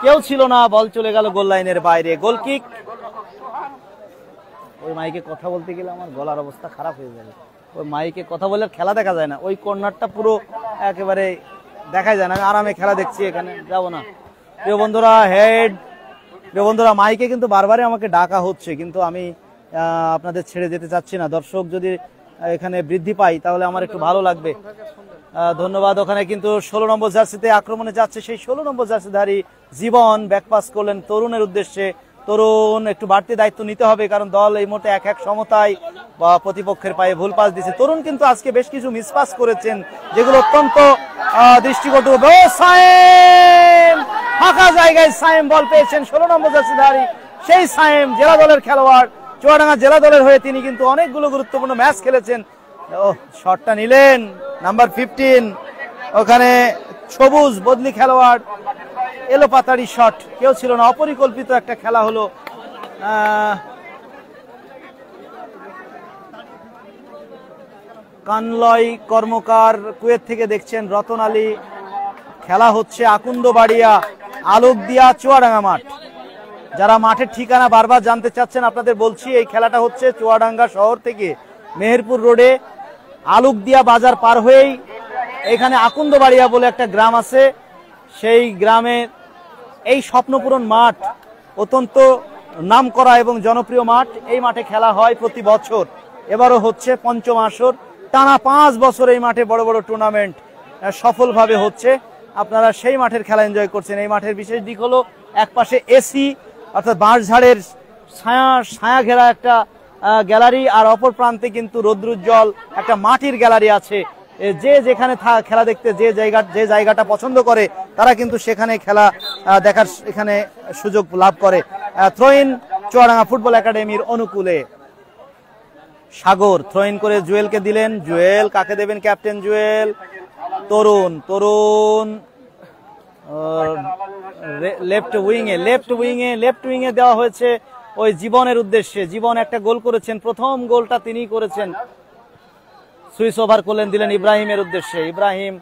কেউ ছিল না, বল চলে গেল গোল লাইনের বাইরে। গোল কিক। ওই মাইকে কথা বলতে গেলে আমার গলার অবস্থা খারাপ হয়ে যাবে। ওই মাইকে কথা বলে খেলা দেখা যায় না, ওই কর্নারটা পুরো একেবারে দেখা যায় না। আমি আরামে খেলা দেখছি, এখানে যাবো না। প্রিয় বন্ধুরা, মাইকে কিন্তু বারবারই আমাকে ডাকা হচ্ছে, কিন্তু আমি আপনাদের ছেড়ে যেতে চাচ্ছি না। দর্শক যদি এখানে বৃদ্ধি পাই তাহলে আমার একটু ভালো লাগবে। ধন্যবাদ। ওখানে কিন্তু 16 নম্বর জার্সিতে আক্রমণে যাচ্ছে সেই 16 নম্বর জার্সিধারী জীবন ব্যাকপাস করলেন তরুণের উদ্দেশ্যে। তরুণ একটু বাড়তি দায়িত্ব নিতে হবে, কারণ দল এই মুহূর্তে 1-1 সমতায় বা প্রতিপক্ষের পায়ে ভুল পাস দিচ্ছে। তরুণ কিন্তু আজকে বেশ কিছু মিসপাস করেছেন, যেগুলো অত্যন্ত দৃষ্টিকটু। ফাঁকা জায়গায় সায়েম বল পেয়েছেন, 16 নম্বর জার্সিধারী সেই সায়েম জেলা দলের খেলোয়াড়। চুয়াডাঙ্গা জেলা দলের হয়ে তিনি কিন্তু অনেকগুলো গুরুত্বপূর্ণ ম্যাচ খেলেছেন। শটটা নিলেন নাম্বার 15, ওখানে সবুজ বদলি খেলোয়াড়, এলো পাতাড়ি শট, কেউ ছিল না, অপরিকল্পিত একটা খেলা হলো। কানলয় কর্মকার কুয়েত থেকে দেখছেন, রতন আলী। খেলা হচ্ছে আকুন্দবাড়িয়া আলোকদিয়া চুয়াডাঙ্গা মাঠ। যারা মাঠের ঠিকানা বারবার জানতে চাচ্ছেন, আপনাদের বলছি এই খেলাটা হচ্ছে চুয়াডাঙ্গা শহর থেকে মেহেরপুর রোডে আলোকদিয়া বাজার পার হয়েই এখানে আকুন্দবাড়িয়া বলে একটা গ্রাম আছে, সেই গ্রামে এই স্বপ্নপূরণ মাঠ অত্যন্ত নামকরা এবং জনপ্রিয় মাঠ। এই মাঠে খেলা হয় প্রতি বছর, এবারও হচ্ছে 5ম আসর। টানা 5 বছর এই মাঠে বড় বড় টুর্নামেন্ট সফলভাবে হচ্ছে। আপনারা সেই মাঠের খেলা এনজয় করছেন। এই মাঠের বিশেষ দিক হলো একপাশে এসি অর্থাৎ বাঁশঝাড়ের ছায়া ঘেরা একটা গ্যালারি, আর অপর প্রান্তে কিন্তু রৌদ্রোজ্জ্বল একটা মাটির গ্যালারি আছে। যে যেখানে খেলা দেখতে যে জায়গাটা পছন্দ করে তারা কিন্তু সেখানে খেলা দেখার এখানে সুযোগ লাভ করে। থ্রোইন চুয়াডাঙ্গা ফুটবল একাডেমির অনুকূলে। সাগর থ্রোইন করে জুয়েলকে দিলেন। জুয়েল কাকে দেবেন? ক্যাপ্টেন জুয়েল। তরুণ লেফট উইং এ দেওয়া হয়েছে ওই জীবনের উদ্দেশ্যে। জীবন একটা গোল করেছেন, প্রথম গোলটা তিনি করেছেন। সুইচ ওভার করলেন, দিলেন ইব্রাহিমের উদ্দেশ্যে। ইব্রাহিম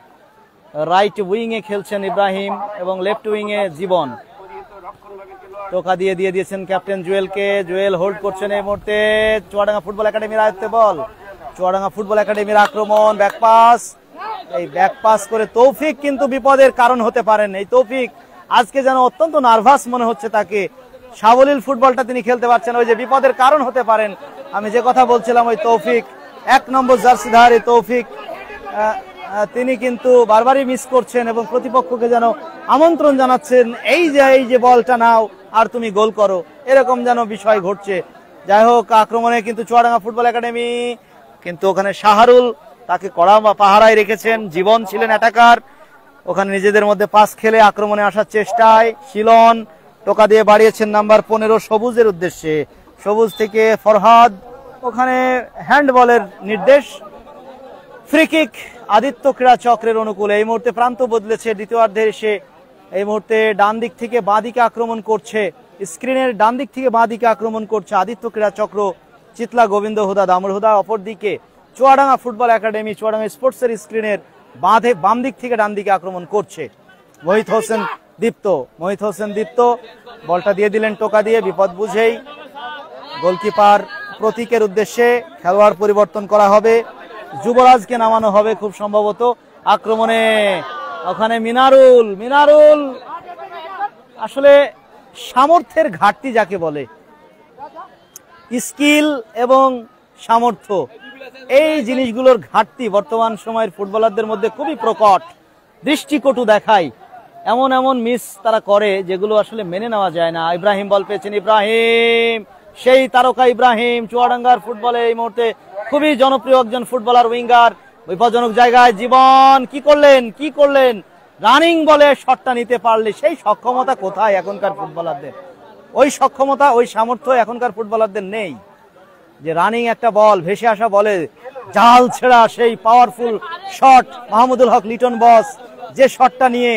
রাইট উইং এ খেলছেন ইব্রাহিম, এবং লেফট উইং এ জীবন। টোকা দিয়ে দিয়েছেন ক্যাপ্টেন জুয়েলকে। জুয়েল হোল্ড করছেন এই মুহূর্তে। চুয়াডাঙ্গা ফুটবল একাডেমির আয়ত্তে বল। চুয়াডাঙ্গা ফুটবল একাডেমির আক্রমণ, ব্যাকপাস। এই ব্যাকপাস করে তৌফিক কিন্তু বিপদের কারণ হতে পারেন। এই তৌফিক আজকে যেন অত্যন্ত নার্ভাস মনে হচ্ছে তাকে। সাবলীল ফুটবলটা তিনি খেলতে পারছেন, ওই যে বিপদের কারণ হতে পারেন। আমি যে কথা বলছিলাম, ওই তৌফিক 1 নম্বর জার্সিধারী তৌফিক, তিনি কিন্তু বারবারই মিস করছেন এবং প্রতিপক্ষকে যেন আমন্ত্রণ জানাচ্ছেন, এই যে বলটা নাও আর তুমি গোল করো, এরকম যেন বিষয় ঘটছে। যাই হোক, আক্রমণে কিন্তু চুয়াডাঙ্গা ফুটবল একাডেমি, কিন্তু ওখানে শাহরুল তাকে কড়া পাহারায় রেখেছেন। জীবন ছিলেন অ্যাটাকার, ওখানে নিজেদের মধ্যে পাস খেলে আক্রমণে আসার চেষ্টায়। শিলন টোকা দিয়ে বাড়িয়েছেন নাম্বার 15 সবুজের উদ্দেশ্যে। সবুজ থেকে ফরহাদ, ওখানে হ্যান্ডবলের নির্দেশ। ফ্রি কিক আদিত্য ক্রীড়া চক্রের অনুকূলে। এই মুহূর্তে প্রান্ত বদলেছে দ্বিতীয়ার্ধে এসে। এই মুহূর্তে ডান দিক থেকে বাঁ দিকে আক্রমণ করছে, স্ক্রিনের ডান দিক থেকে বাঁ দিকে আক্রমণ করছে আদিত্য ক্রীড়া চক্র, চিতলা গোবিন্দ হুদা দামর হুদা। অপর দিকে চুয়াডাঙ্গা ফুটবল একাডেমি, চুয়াডাঙ্গা স্পোর্টসের স্ক্রিনের বাম দিক থেকে ডান দিকে আক্রমণ করছে মোহিত হোসেন দীপ্ত। মোহিত হোসেন দীপ্ত বলটা দিয়ে দিলেন টোকা দিয়ে, বিপদ বুঝেই। গোলকিপার প্রতীকের উদ্দেশ্যে খেলোয়াড় পরিবর্তন করা হবে, যুবরাজকে নামানো হবে খুব সম্ভবত। আক্রমণে ওখানে মিনারুল আসলে সামর্থ্যের ঘাটতি যাকে বলে, স্কিল এবং সামর্থ্য, এই জিনিসগুলোর ঘাটতি বর্তমান সময়ের ফুটবলারদের মধ্যে খুবই প্রকট, দৃষ্টিকটু দেখায়। এমন মিস তারা করে যেগুলো আসলে মেনে নেওয়া যায় না। ইব্রাহিম বল পেয়েছেন, ইব্রাহিম সেই তারকা ইব্রাহিম, চুয়াডাঙ্গার ফুটবলে এই মুহূর্তে খুবই জনপ্রিয় একজন ফুটবলার, উইঙ্গার। বিপজ্জনক জায়গায় জীবন কি করলেন, রানিং বলে শটটা নিতে পারলে সেই সক্ষমতা কোথায় এখনকার ফুটবলারদের? ওই সক্ষমতা, ওই সামর্থ্য এখনকার ফুটবলারদের নেই যে রানিং একটা বল, ভেসে আসা বলে জাল ছেড়া সেই পাওয়ারফুল শট। মাহমুদুল হক লিটন বস যে শটটা নিয়ে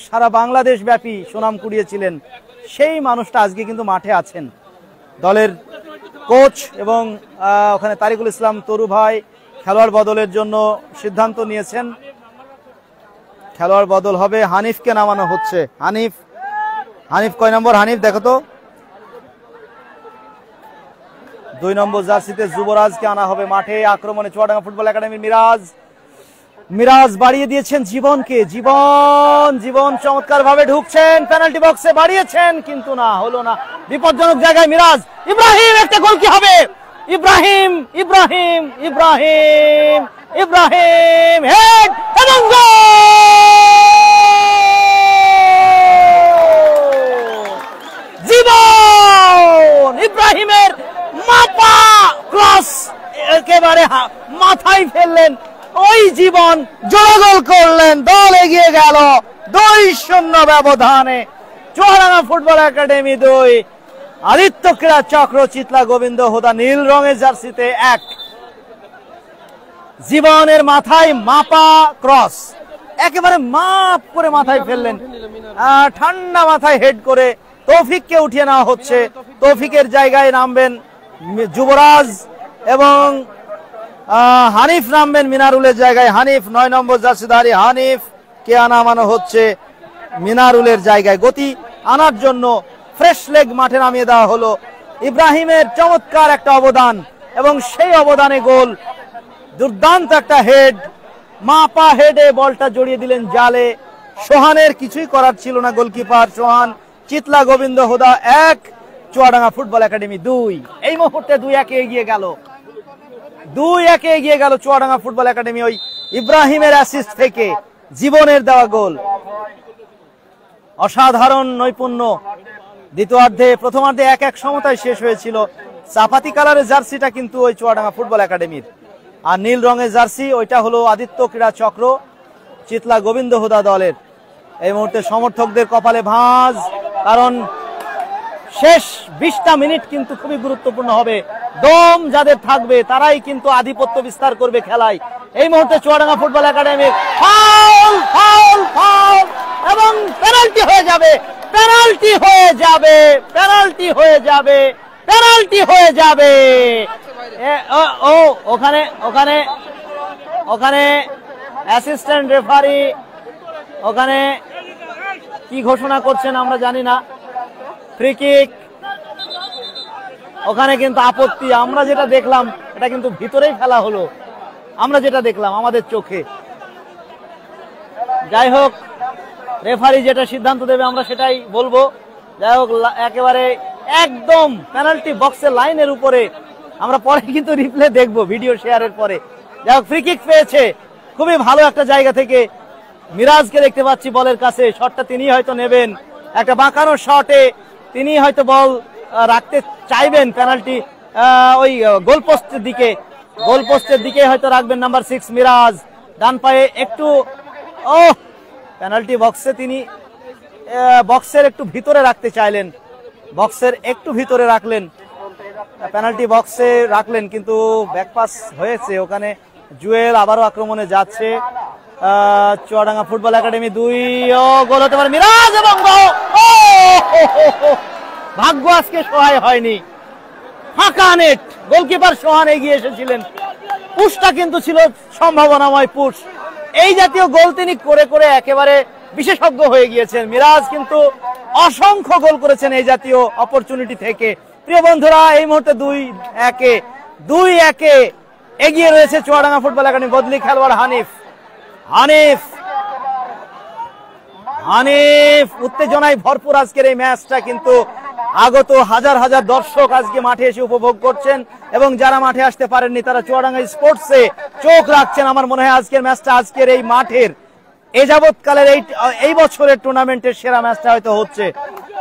সারা বাংলাদেশ ব্যাপী সুনাম কুড়িয়েছিলেন, সেই মানুষটা আজকে কিন্তু মাঠে আছেন। দলের কোচ এবং ওখানে তারিকুল ইসলাম তরু ভাই খেলোয়াড় বদলের জন্য সিদ্ধান্ত নিয়েছেন। খেলোয়াড় বদল হবে, হানিফকে নামানো হচ্ছে। হানিফ কয় নম্বর? হানিফ দেখো তো, 2 নম্বর জার্সিতে যুবরাজকে আনা হবে মাঠে। আক্রমণে চুয়াডাঙ্গা ফুটবল একাডেমির মিরাজ বাড়িয়ে দিয়েছেন জীবনকে। জীবন চমৎকার ভাবে ঢুকছেন, পেনাল্টি বক্সে বাড়িয়েছেন, কিন্তু না, হলো না। বিপজ্জনক জায়গায় মিরাজ, ইব্রাহিম, একটা গোল কি হবে? ইব্রাহিম হেড এবং জীবন ইব্রাহিমের মাপা ক্রস, একেবারে মাথায় ফেললেন, ওই জীবন জোড়া গোল করলেন। দল এগিয়ে গেল 2-0 ব্যবধানে। চুয়াডাঙ্গা ফুটবল একাডেমি 2, আদিত্য ক্রীড়া চক্র চিতলা গোবিন্দ হুদা নীল রঙের জার্সিতে 1। জীবনের মাথায় মাপা ক্রস, একেবারে মাপ করে মাথায় ফেললেন, ঠান্ডা মাথায় হেড করে তৌফিককে উঠিয়ে নেওয়া হচ্ছে। তৌফিকের জায়গায় নামবেন যুবরাজ এবং হানিফ নামবেন মিনারুলের জায়গায়। হানিফ 9 নম্বর জার্সিধারী হানিফ কে নামানো হচ্ছে মিনারুলের জায়গায়। গতি আনার জন্য ফ্রেশ লেগ মাঠে নামিয়ে দেওয়া হলো। ইব্রাহিমের চমৎকার একটা অবদান এবং সেই অবদানে গোল। দুর্দান্ত একটা হেড, মাপা হেডে বলটা জড়িয়ে দিলেন জালে। সোহানের কিছুই করার ছিল না, গোলকিপার সোহান। চিতলা গোবিন্দ হুদা 1, চুয়াডাঙ্গা ফুটবল একাডেমি 2। এই মুহূর্তে 2-1 এগিয়ে গেল চুয়াডাঙ্গা ফুটবল একাডেমি, ওই ইব্রাহিমের অ্যাসিস্ট থেকে জীবনের দেওয়া গোল। অসাধারণ নৈপুণ্য। দ্বিতীয়ার্ধে, প্রথমার্ধে 1-1 সমতায় শেষ হয়েছিল। চাপাতি কালারের জার্সিটা কিন্তু ওই চুয়াডাঙ্গা ফুটবল একাডেমির, আর নীল রঙের জার্সি ওইটা হলো আদিত্য ক্রীড়া চক্র চিতলা গোবিন্দ হুদা দলের। এই মুহূর্তে সমর্থকদের কপালে ভাঁজ, কারণ শেষ 20টা মিনিট কিন্তু খুবই গুরুত্বপূর্ণ হবে। দম যাদের থাকবে তারাই কিন্তু আধিপত্য বিস্তার করবে খেলায়। এই মুহূর্তে চুয়াডাঙ্গা ফুটবল একাডেমির ফাউল এবং পেনাল্টি হয়ে যাবে। ওখানে ওখানে ওখানে অ্যাসিস্ট্যান্ট রেফারি ওখানে কি ঘোষণা করছেন আমরা জানি না। ফ্রি কিক, ওখানে কিন্তু আপত্তি। আমরা যেটা দেখলাম এটা কিন্তু ভিতরেই খেলা হলো, আমরা যেটা দেখলাম আমাদের চোখে। যাই হোক, রেফারি যেটা সিদ্ধান্ত দেবে আমরা সেটাই বলবো। যাই হোক, একেবারে একদম পেনাল্টি বক্সের লাইনের উপরে, আমরা পরে কিন্তু রিপ্লে দেখবো ভিডিও শেয়ারের পরে। যাই হোক, ফ্রি কিক পেয়েছে খুবই ভালো একটা জায়গা থেকে। মিরাজকে দেখতে পাচ্ছি বলের কাছে, শটটা তিনি হয়তো নেবেন, একটা বাঁকানো শটে তিনি হয়তো বল রাখতে চাইবেন পেনাল্টি ওই গোলপোস্টের দিকে, গোলপোস্টের দিকে হয়তো রাখবেন নাম্বার 6 মিরাজ। ডান পায়ে একটু পেনাল্টি বক্সে তিনি বক্সের একটু ভিতরে রাখতে চাইলেন, বক্সের একটু ভিতরে রাখলেন, পেনাল্টি বক্সে রাখলেন, কিন্তু ব্যাকপাস হয়েছে। ওখানে জুয়েল আবারও আক্রমণে যাচ্ছে। চুয়াডাঙ্গা ফুটবল একাডেমি 2 গোল হতে পারে। মিরাজ এবং ভাগ্য আজকে সহায় হয়নি, ফাঁকা নেট, গোলকিপার সোহান এগিয়ে এসেছিলেন, পুশটা কিন্তু ছিল সম্ভাবনাময় পুশ। এই জাতীয় গোল তিনি করে করে একেবারে বিশেষজ্ঞ হয়ে গিয়েছেন। মিরাজ কিন্তু অসংখ্য গোল করেছেন এই জাতীয় অপরচুনিটি থেকে। প্রিয় বন্ধুরা, এই মুহূর্তে 2-1 এগিয়ে রয়েছে চুয়াডাঙ্গা ফুটবল একাডেমি। বদলি খেলোয়াড় হানিফ, হানিফ হানিফ উত্তেজনায় ভরপুর আজকের এই ম্যাচটা, কিন্তু আগত হাজার হাজার দর্শক আজকে মাঠে এসে উপভোগ করছেন, এবং যারা মাঠে আসতে পারেননি তারা চুয়াডাঙ্গা স্পোর্টসে চোখ রাখছেন। আমার মনে হয় আজকের ম্যাচটা, আজকের এই মাঠের এ যাবৎকালের এই বছরের টুর্নামেন্টের সেরা ম্যাচটা হয়তো হচ্ছে।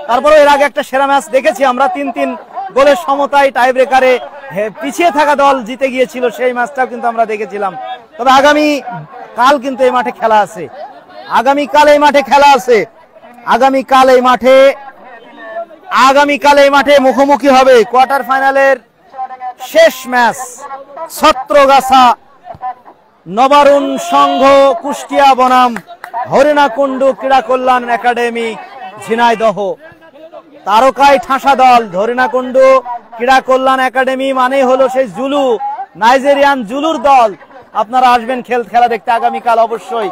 তারপরে এর আগে একটা সেরা ম্যাচ দেখেছি আমরা, 3-3 গোলের সমতায় টাই ব্রেকারে পিছিয়ে থাকা দল জিতে গিয়েছিল, সেই ম্যাচটাও কিন্তু আমরা দেখেছিলাম। তবে আগামী কাল কিন্তু এই মাঠে খেলা আছে, আগামীকাল এই মাঠে খেলা আছে, আগামীকাল এই মাঠে মুখোমুখি হবে কোয়ার্টার ফাইনালের শেষ ম্যাচ। ছত্রগাছা নবারুণ সংঘ কুষ্টিয়া বনাম হরিণাকুণ্ডু ক্রীড়া কল্যাণ একাডেমি ঝিনাইদহ। তারকায় ঠাসা দল হরিণাকুণ্ডু ক্রীড়া কল্যাণ একাডেমি মানে হলো সেই জুলু, নাইজেরিয়ান জুলুর দল। আপনারা আসবেন খেলা দেখতে আগামীকাল অবশ্যই।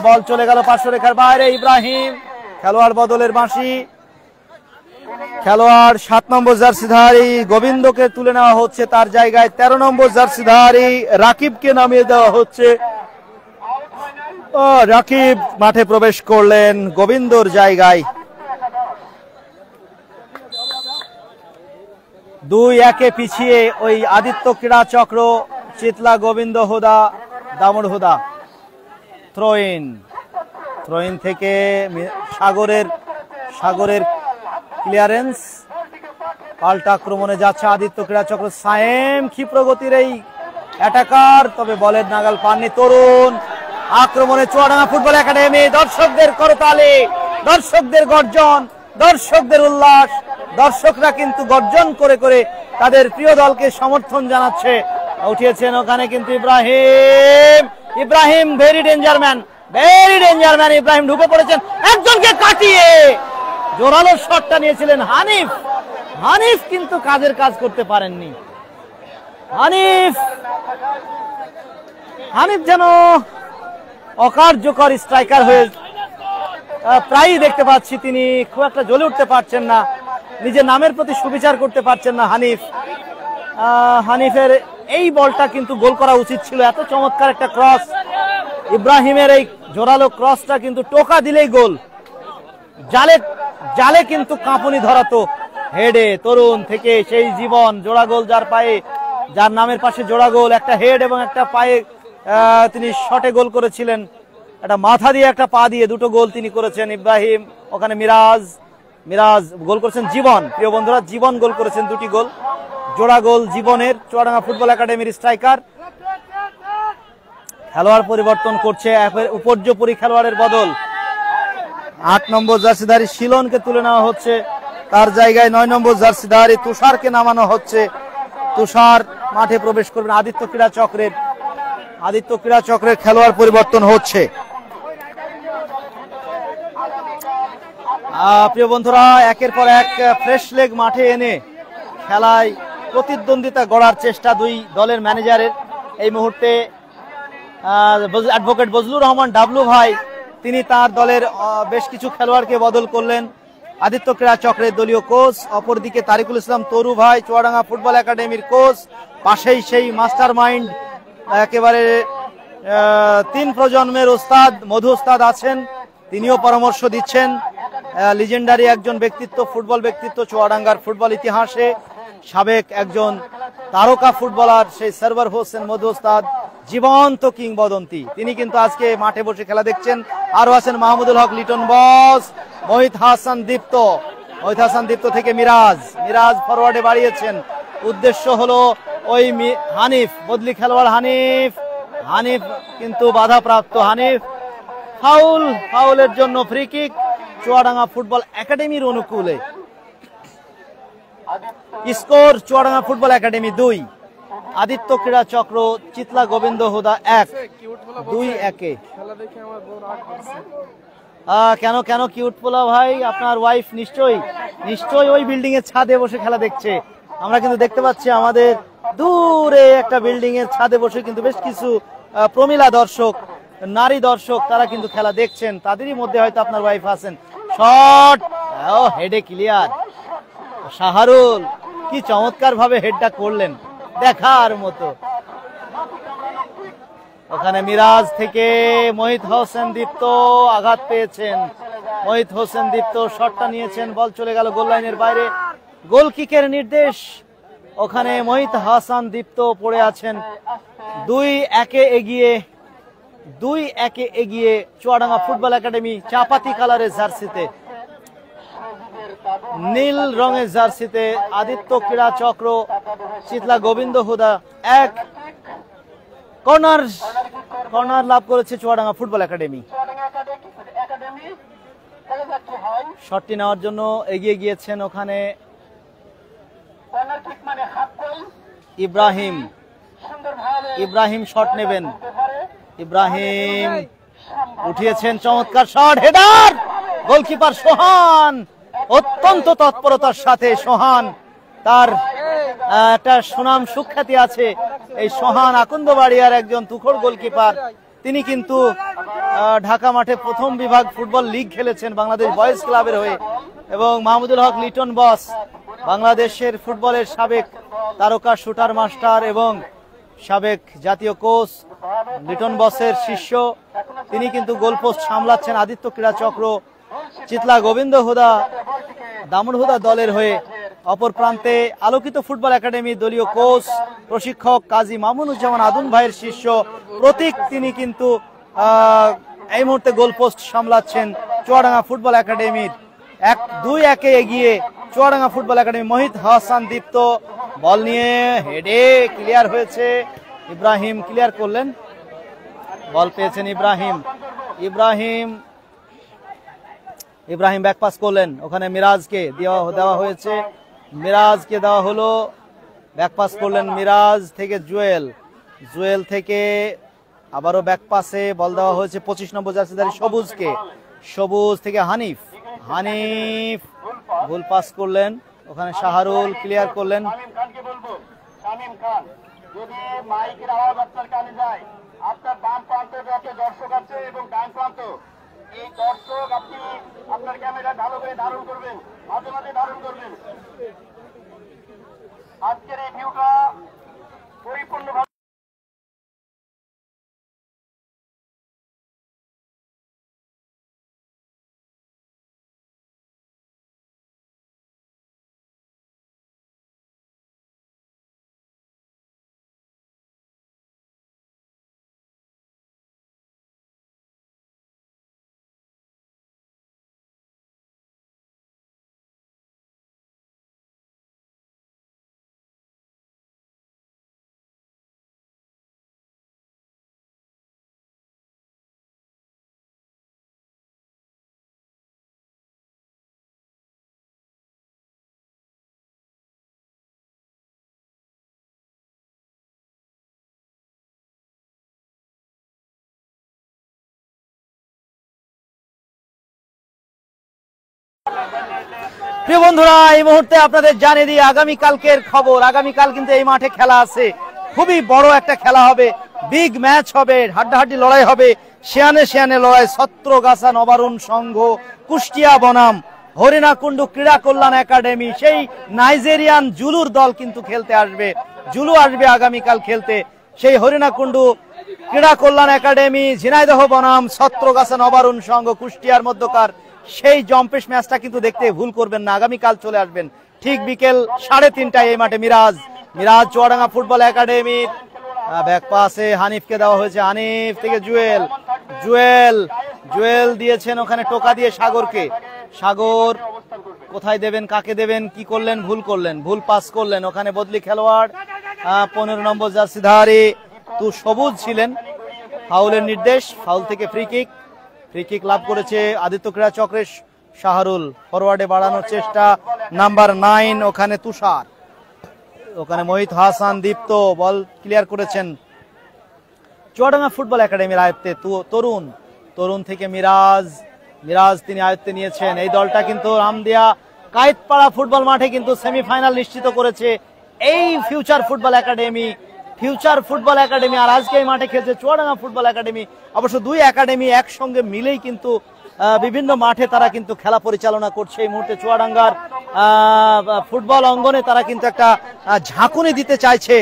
বল চলে গেল পার্শ্ব রেখার বাইরে, ইব্রাহিম খেলোয়াড় বদলের বাঁশি। খেলোয়াড় 7 নম্বর জার্সিধারী গোবিন্দকে তুলে নেওয়া হচ্ছে, তার জায়গায় 13 নম্বর জার্সিধারী রাকিবকে নামিয়ে দেওয়া হচ্ছে। রাকিব মাঠে প্রবেশ করলেন গোবিন্দর জায়গায়। 2-1 পিছিয়ে ওই আদিত্য ক্রীড়া চক্র, চিতলা গোবিন্দ হুদা, দামুড় হুদা। থ্রোইন থেকে সাগরের ক্লিয়ারেন্স, পাল্টা আক্রমণে যাচ্ছে আদিত্য ক্রীড়া চক্র। সায়েম ক্ষিপ্রগতির এই অ্যাটাকার, তবে বলের নাগাল পাননি তরুণ। আক্রমণে চুয়াডাঙ্গা ফুটবল একাডেমি, দর্শকদের করতালি, দর্শকদের গর্জন, দর্শকদের উল্লাস। দর্শকরা কিন্তু গর্জন করে করে তাদের প্রিয় দলকে সমর্থন জানাচ্ছে। উঠিয়েছেন ওখানে কিন্তু Ibrahim very danger man, Ibrahim ঢুকে পড়েছেন, একজনকে কাটিয়ে জোরালো শটটা নিয়েছিলেন হানিফ কিন্তু কাজের কাজ করতে পারেননি। হানিফ যেন অকার্যকর স্ট্রাইকার হয়ে প্রায়ই দেখতে পাচ্ছি, তিনি খুব একটা জ্বলে উঠতে পারছেন না, নিজের নামের প্রতি সুবিচার করতে পারছেন না হানিফের এই বলটা কিন্তু গোল করা উচিত ছিল। এত চমৎকার একটা ক্রস, ইব্রাহিমের এই জোরালো ক্রসটা কিন্তু টোকা দিলেই গোল। জালে কিন্তু কাঁপুনি ধরাতো। হেডে তরুণ থেকে সেই জীবন, জোড়া গোল যার পায়ে, যার নামের পাশে জোড়া গোল, একটা হেড এবং একটা পায়ে তিনি শটে গোল করেছিলেন, একটা মাথা দিয়ে একটা পা দিয়ে দুটো গোল তিনি করেছেন ইব্রাহিম। ওখানে মিরাজ গোল করেছেন, জীবন, প্রিয় বন্ধুরা জীবন গোল করেছেন 2টি গোল, জোড়া গোল জীবনের। চুয়াডাঙ্গা ফুটবল একাডেমির স্ট্রাইকার। খেলোয়াড় পরিবর্তন করছে, উপর্যুপরি খেলোয়াড়ের বদল। 8 নম্বর জার্সিধারী শিলনকে তুলে নেওয়া হচ্ছে, তার জায়গায় 9 নম্বর জার্সিধারী তুষারকে নামানো হচ্ছে। তুষার মাঠে প্রবেশ করবেন। আদিত্য ক্রীড়া চক্রের খেলোয়াড় পরিবর্তন হচ্ছে। প্রিয় বন্ধুরা, একের পর এক ফ্রেশ লেগ মাঠে এনে খেলায় প্রতিদ্বন্দ্বিতা গড়ার চেষ্টা দুই দলের ম্যানেজারের। এই মুহূর্তে অ্যাডভোকেট বজলুর রহমান ডাবলু ভাই তিনি তার দলের বেশ কিছু খেলোয়াড়কে বদল করলেন। আদিত্য ক্রীড়া চক্রের দলীয় কোচ, অপরদিকে তারিকুল ইসলাম তরু ভাই চুয়াডাঙ্গা ফুটবল একাডেমির কোচ, পাশেই সেই মাস্টার মাইন্ড একেবারে 3 প্রজন্মের ওস্তাদ মধু ওস্তাদ আছেন, তিনিও পরামর্শ দিচ্ছেন। লিজেন্ডারি একজন ব্যক্তিত্ব, ফুটবল ব্যক্তিত্ব চুয়াডাঙ্গার ফুটবল ইতিহাসে, সাবেক একজন তারকা ফুটবলার সেই সার্ভার হোসেন মধু ওস্তাদ, জীবন্ত কিংবদন্তি, তিনি কিন্তু আজকে মাঠে বসে খেলা দেখছেন। আরো আছেন মাহমুদুল হক লিটন বস, মোহিত হাসান দীপ্ত থেকে মিরাজ ফরওয়ার্ডে বাড়িয়েছেন। উদ্দেশ্য হলো ওই হানিফ, বদলি খেলোয়াড় হানিফ কিন্তু বাধাপ্রাপ্ত। হানিফ ফাউলের জন্য ফ্রি কিক চুয়াডাঙ্গা ফুটবল একাডেমির অনুকূলে। Score Chuadanga football academy 2, Aditya ক্রীড়া চক্র চিতলা গোবিন্দ হুদা 1। 2-1। কেন কিউট পোলা ভাই, আপনার ওয়াইফ নিশ্চয়ই ওই বিল্ডিং এর ছাদে বসে খেলা দেখছে। আমরা কিন্তু দেখতে পাচ্ছি আমাদের দূরে একটা বিল্ডিং এর ছাদে বসে কিন্তু বেশ কিছু প্রমিলা দর্শক, নারী দর্শক, তারা কিন্তু খেলা দেখছেন। তাদেরই মধ্যে হয়তো আপনার ওয়াইফ আছেন। শট, হেডে ক্লিয়ার। শাহরুল কি চমৎকার ভাবে হেডটা করলেন, দেখার মতো। ওখানে মিরাজ থেকে মোহিত হোসেন দীপ্ত আঘাত পেয়েছেন। মোহিত হোসেন দীপ্ত শটটা নিয়েছেন, বল চলে গেল গোল লাইনের বাইরে। গোল কিকের নির্দেশ, ওখানে মোহিত হাসান দীপ্ত পড়ে আছেন। 2-1 এগিয়ে চুয়াডাঙ্গা ফুটবল একাডেমি। চাপাতি কালারের জার্সিতে, নীল রঙের জার্সিতে আদিত্য ক্রীড়া চক্র চিতলা গোবিন্দ হুদা 1। কর্নার লাভ করেছে চুয়াডাঙ্গা ফুটবল একাডেমি। শটটি নেওয়ার জন্য এগিয়ে গিয়েছেন ওখানে ইব্রাহিম শট নেবেন। ইব্রাহিম উঠিয়েছেন, চমৎকার শট, হেডার। গোলকিপার সোহান, অত্যন্ত তৎপরতার সাথে সোহান, তার একটা সুনাম সুখ্যাতি আছে। এই সোহান আকন্দবাড়িয়ার একজন তুখোড় গোলকিপার। তিনি কিন্তু ঢাকা মাঠে প্রথম বিভাগ ফুটবল লিগ খেলেছেন বাংলাদেশ বয়েজ ক্লাবের হয়ে। এবং মাহমুদুল হক লিটন বস, বাংলাদেশের ফুটবলের সাবেক তারকা শুটার মাস্টার এবং সাবেক জাতীয় কোচ লিটন বসের শিষ্য, তিনি কিন্তু গোলপোস্ট সামলাচ্ছেন আদিত্য ক্রীড়া চক্র চিতলা গোবিন্দ হুদা দামুড়হুদা দলের হয়ে। অপর প্রান্তে আলোকিত ফুটবল একাডেমি দলীয় কোচ প্রশিক্ষক কাজী মামুনুজ্জামান আদুন ভাইয়ের শিষ্য প্রতীক, তিনি কিন্তু এই মুহূর্তে গোলপোস্ট সামলাচ্ছেন চুয়াডাঙ্গা ফুটবল একাডেমির। 2-1 এগিয়ে চুয়াডাঙ্গা ফুটবল একাডেমি। মোহিত হাসান দীপ্ত বল নিয়ে হেডে ক্লিয়ার হয়েছে, ইব্রাহিম ক্লিয়ার করলেন, বল পেয়েছেন ইব্রাহিম ব্যাক পাস করলেন, ওখানে মিরাজকে দেওয়া হয়েছে, মিরাজকে দেওয়া হলো, ব্যাক পাস করলেন মিরাজ থেকে জুয়েল থেকে আবারও ব্যাক পাসে বল দেওয়া হয়েছে 25 নম্বর জার্সিধারী সবুজ থেকে হানিফ গোল পাস করলেন, ওখানে শাহরুল ক্লিয়ার করলেন। যদি মাইকের আওয়াজ আপনার কানে যায়, আপনার বাম প্রান্তে যত দর্শক আছে এবং ডান প্রান্ত, এই দর্শক আপনি আপনার ক্যামেরা ভালো করে ধারণ করবেন, মাঝে মাঝে ধারণ করবেন। আজকের এই ভিউটা পরিপূর্ণভাবে প্রিয় বন্ধুরা, এই মুহূর্তে আপনাদের জানিয়ে দিই আগামী কালকের খবর। আগামীকাল কিন্তু এই মাঠে খেলা আছে, খুবই বড় একটা খেলা হবে, বিগ ম্যাচ হবে, হাড্ডাহাড্ডি লড়াই হবে, শিয়ানে শিয়ানে লড়াই। ছত্রগাছা নবারুণ সংঘ, কুষ্টিয়া বনাম হরিণাকুণ্ডু ক্রীড়া কল্যাণ একাডেমি, সেই নাইজেরিয়ান জুলুর দল কিন্তু খেলতে আসবে। জুলু আসবে আগামীকাল খেলতে। সেই হরিণাকুণ্ডু ক্রীড়া কল্যাণ একাডেমি, ঝিনাইদহ বনাম ছত্রগাছা নবারুণ সংঘ, কুষ্টিয়ার মধ্যকার সেই জম্পেশ ম্যাচটা কিন্তু দেখতে ভুল করবেন না। আগামীকাল চলে আসবেন ঠিক বিকেল 3:30টায় এই মাঠে। মিরাজ চুয়াডাঙ্গা ফুটবল একাডেমির ব্যাক পাসে হানিফকে দেওয়া হয়েছে। হানিফ থেকে জুয়েল দিয়েছেন ওখানে টোকা দিয়ে সাগরকে। সাগর কোথায় দেবেন, কাকে দেবেন, কি করলেন, ভুল পাস করলেন। ওখানে বদলি খেলোয়াড় 15 নম্বর জার্সিধারী তু সবুজ ছিলেন। ফাউলের নির্দেশ, ফাউল থেকে ফ্রি কিক লাভ করেছে আদিত্য ক্রীড়া চক্রের শাহরুল। ফরওয়ার্ডে বাড়ানোর চেষ্টা, নাম্বার 9 ওখানে তুষার, ওখানে মোহিত হাসান দীপ্ত বল ক্লিয়ার করেছেন। চুয়াডাঙ্গা ফুটবল একাডেমির আয়ত্তে তরুণ থেকে মিরাজ তিনি আয়ত্তে নিয়েছেন। এই দলটা কিন্তু রামদিয়া কায়েতপাড়া ফুটবল মাঠে কিন্তু সেমিফাইনাল নিশ্চিত করেছে এই ফিউচার ফুটবল একাডেমি। আর আজকে এই মাঠে খেলছে চুয়াডাঙ্গা ফুটবল একাডেমি। অবশ্য দুই একাডেমি একসঙ্গে মিলেই কিন্তু বিভিন্ন মাঠে তারা কিন্তু খেলা পরিচালনা করছে। এই মুহূর্তে চুয়াডাঙ্গার ফুটবল অঙ্গনে তারা কিন্তু একটা ঝাঁকুনি দিতে চাইছে।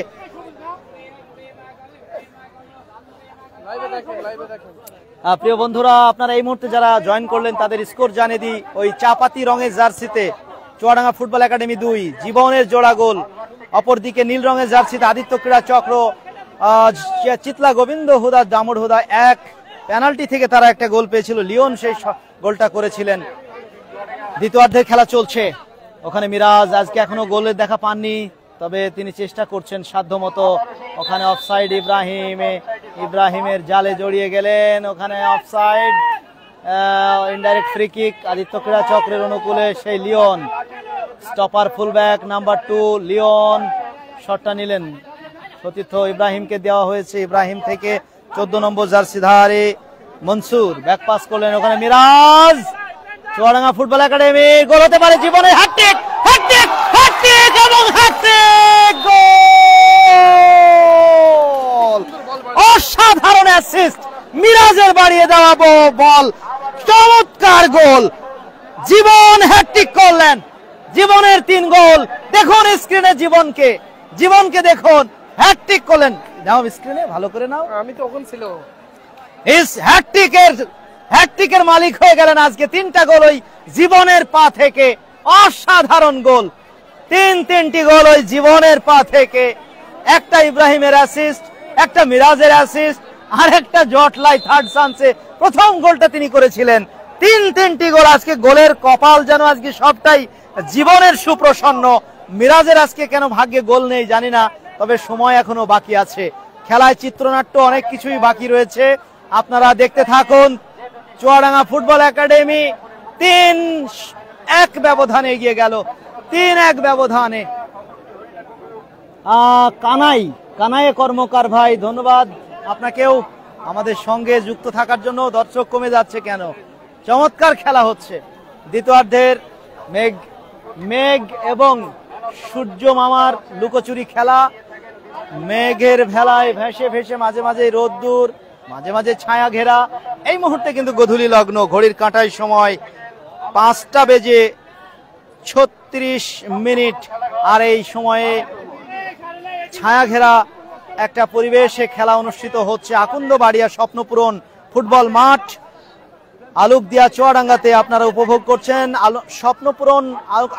প্রিয় বন্ধুরা, আপনারা এই মুহূর্তে যারা জয়েন করলেন তাদের স্কোর জানিয়ে দিই। ওই চাপাতি রঙের জার্সিতে চুয়াডাঙ্গা ফুটবল একাডেমি 2, জীবনের জোড়া গোল। অপরদিকে নীল রঙের জার্সিতে আদিত্য ক্রীড়া চক্র, চিতলা গোবিন্দ হুদা, দামোদ হুদা 1। পেনাল্টি থেকে তারা একটা গোল পেয়েছিল, লিওন সেই গোলটা করেছিলেন। দ্বিতীয়ার্ধের খেলা চলছে। ওখানে মিরাজ আজকে এখনো গোলের দেখা পাননি, তবে তিনি চেষ্টা করছেন সাধ্যমতো। ওখানে অফসাইড, ইব্রাহিমের জালে জড়িয়ে গেলেন, ওখানে offside, indirect free kick Aditya ক্রীড়া চক্রের অনুকূলে। সেই Leon stopper fullback number 2 Leon শটটা নিলেন, সতীর্থ ইব্রাহিমকে দেওয়া হয়েছে। ইব্রাহিম থেকে 14 নম্বর জার্সিধারী মনসুর ব্যাক পাস করলেন। ওখানে Miraj, Chuadanga football academy goal হতে পারে জীবনের। হ্যাটট্রিক এবং হ্যাটট্রিক গোল! অসাধারণ অ্যাসিস্ট, মিরাজের বাড়িয়ে দেওয়া বল, চমৎকার গোল। জীবন হ্যাটট্রিক করলেন, জীবনের 3 গোল। দেখুন স্ক্রিনে জীবনকে দেখুন, হ্যাটট্রিক করলেন। নাও স্ক্রিনে ভালো করে নাও, আমি তো ওখানে ছিল। হ্যাটট্রিকের মালিক হয়ে গেলেন আজকে। 3টা গোল ওই জীবনের পা থেকে, অসাধারণ গোল। 3টি গোল ওই জীবনের পা থেকে। একটা ইব্রাহিমের অ্যাসিস্ট, একটা মিরাজের অ্যাসিস্ট, আর একটা জটলাই থার্ড চান্সে প্রথম গোলটা তিনি করেছিলেন। 3টি গোল। আজকে গোলের কপাল যেন আজকে সবটাই জীবনের সুপ্রসন্ন। মিরাজের আজকে কেন ভাগ্যে গোল নেই জানি না, তবে সময় এখনো বাকি আছে। খেলায় চিত্রনাট্য অনেক কিছুই বাকি রয়েছে, আপনারা দেখতে থাকুন। চুয়াডাঙ্গা ফুটবল একাডেমি 3-1 ব্যবধানে এগিয়ে গেল, 3-1 ব্যবধানে। কানাই কর্মকার ভাই, ধন্যবাদ আপনাকেও আমাদের সঙ্গে যুক্ত থাকার জন্য। দর্শক কমে যাচ্ছে কেন? চমৎকার খেলা হচ্ছে। দ্বিতীয়ার্ধের মেঘ এবং সূর্য মামার লুকোচুরি খেলা। মেঘের ভেলায় ভেসে মাঝে মাঝে রোদ্দুর, মাঝে মাঝে ছায়া ঘেরা। এই মুহূর্তে কিন্তু গোধূলি লগ্ন, ঘড়ির কাঁটায় সময় 5:36। আর এই সময়ে ছায়া ঘেরা একটা পরিবেশে খেলা অনুষ্ঠিত হচ্ছে। আকুন্দবাড়িয়া স্বপ্নপূরণ ফুটবল মাঠ, আলুকদিয়া চুয়াডাঙ্গাতে আপনারা উপভোগ করছেন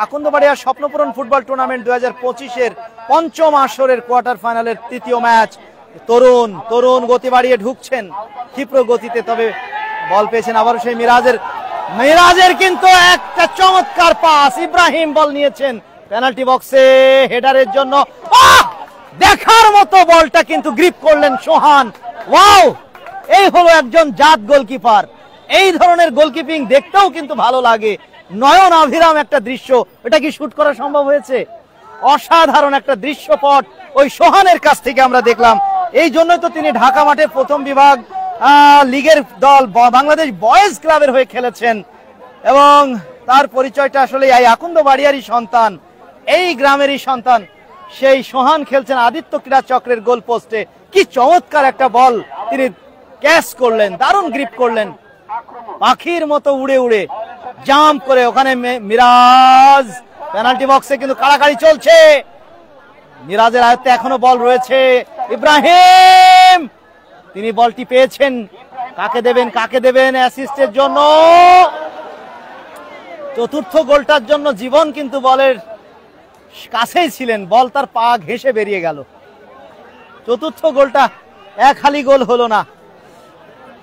আকুন্দবাড়িয়া স্বপ্নপূরণ ফুটবল টুর্নামেন্ট 2025-এর 5ম আসরের কোয়ার্টার ফাইনালের 3য় ম্যাচ। তরুণ গতি বাড়িয়ে ঢুকছেন ক্ষিপ্র গতিতে, তবে বল পেয়েছেন আবারও সেই মিরাজের কিন্তু একটা চমৎকার পাস। ইব্রাহিম বল নিয়েছেন পেনাল্টি বক্সে, হেডারের জন্য দেখার মতো বলটা কিন্তু গ্রিপ করলেন সোহান। ওয়াও, এই হলো একজন জাত গোলকিপার। এই ধরনের গোলকিপিং দেখতেও কিন্তু ভালো লাগে। নয়ন অভিরাম একটা দৃশ্য, এটা কি শুট করা সম্ভব হয়েছে? অসাধারণ একটা দৃশ্যপট ওই সোহানের কাছ থেকে আমরা দেখলাম। এই জন্যই তো তিনি ঢাকা মাঠে প্রথম বিভাগ লিগের দল বাংলাদেশ বয়েজ ক্লাবের হয়ে খেলেছেন এবং তার পরিচয়টা আসলে এই আকুন্দবাড়িয়ারই সন্তান, এই গ্রামেরই সন্তান। সেই সোহান খেলছেন আদিত্য ক্রীড়া চক্রের গোল পোস্টে, কি চমৎকার একটা বল তিনি ক্যাচ করলেন, দারুণ গ্রিপ করলেন, পাখির মতো উড়ে উড়ে জাম্প করে ওখানে মিরাজ। পেনাল্টি বক্সে কিন্তু কাড়াকাড়ি চলছে, মিরাজের আয়ত্তে এখনো বল রয়েছে। ইব্রাহিম তিনি বলটি পেয়েছেন, কাকে দেবেন অ্যাসিস্টের জন্য? চতুর্থ গোলটার জন্য জীবন কিন্তু বলের কাছেই ছিলেন, বল তার পা ঘেঁষে বেরিয়ে গেল। চতুর্থ গোলটা এক হালি গোল হলো না।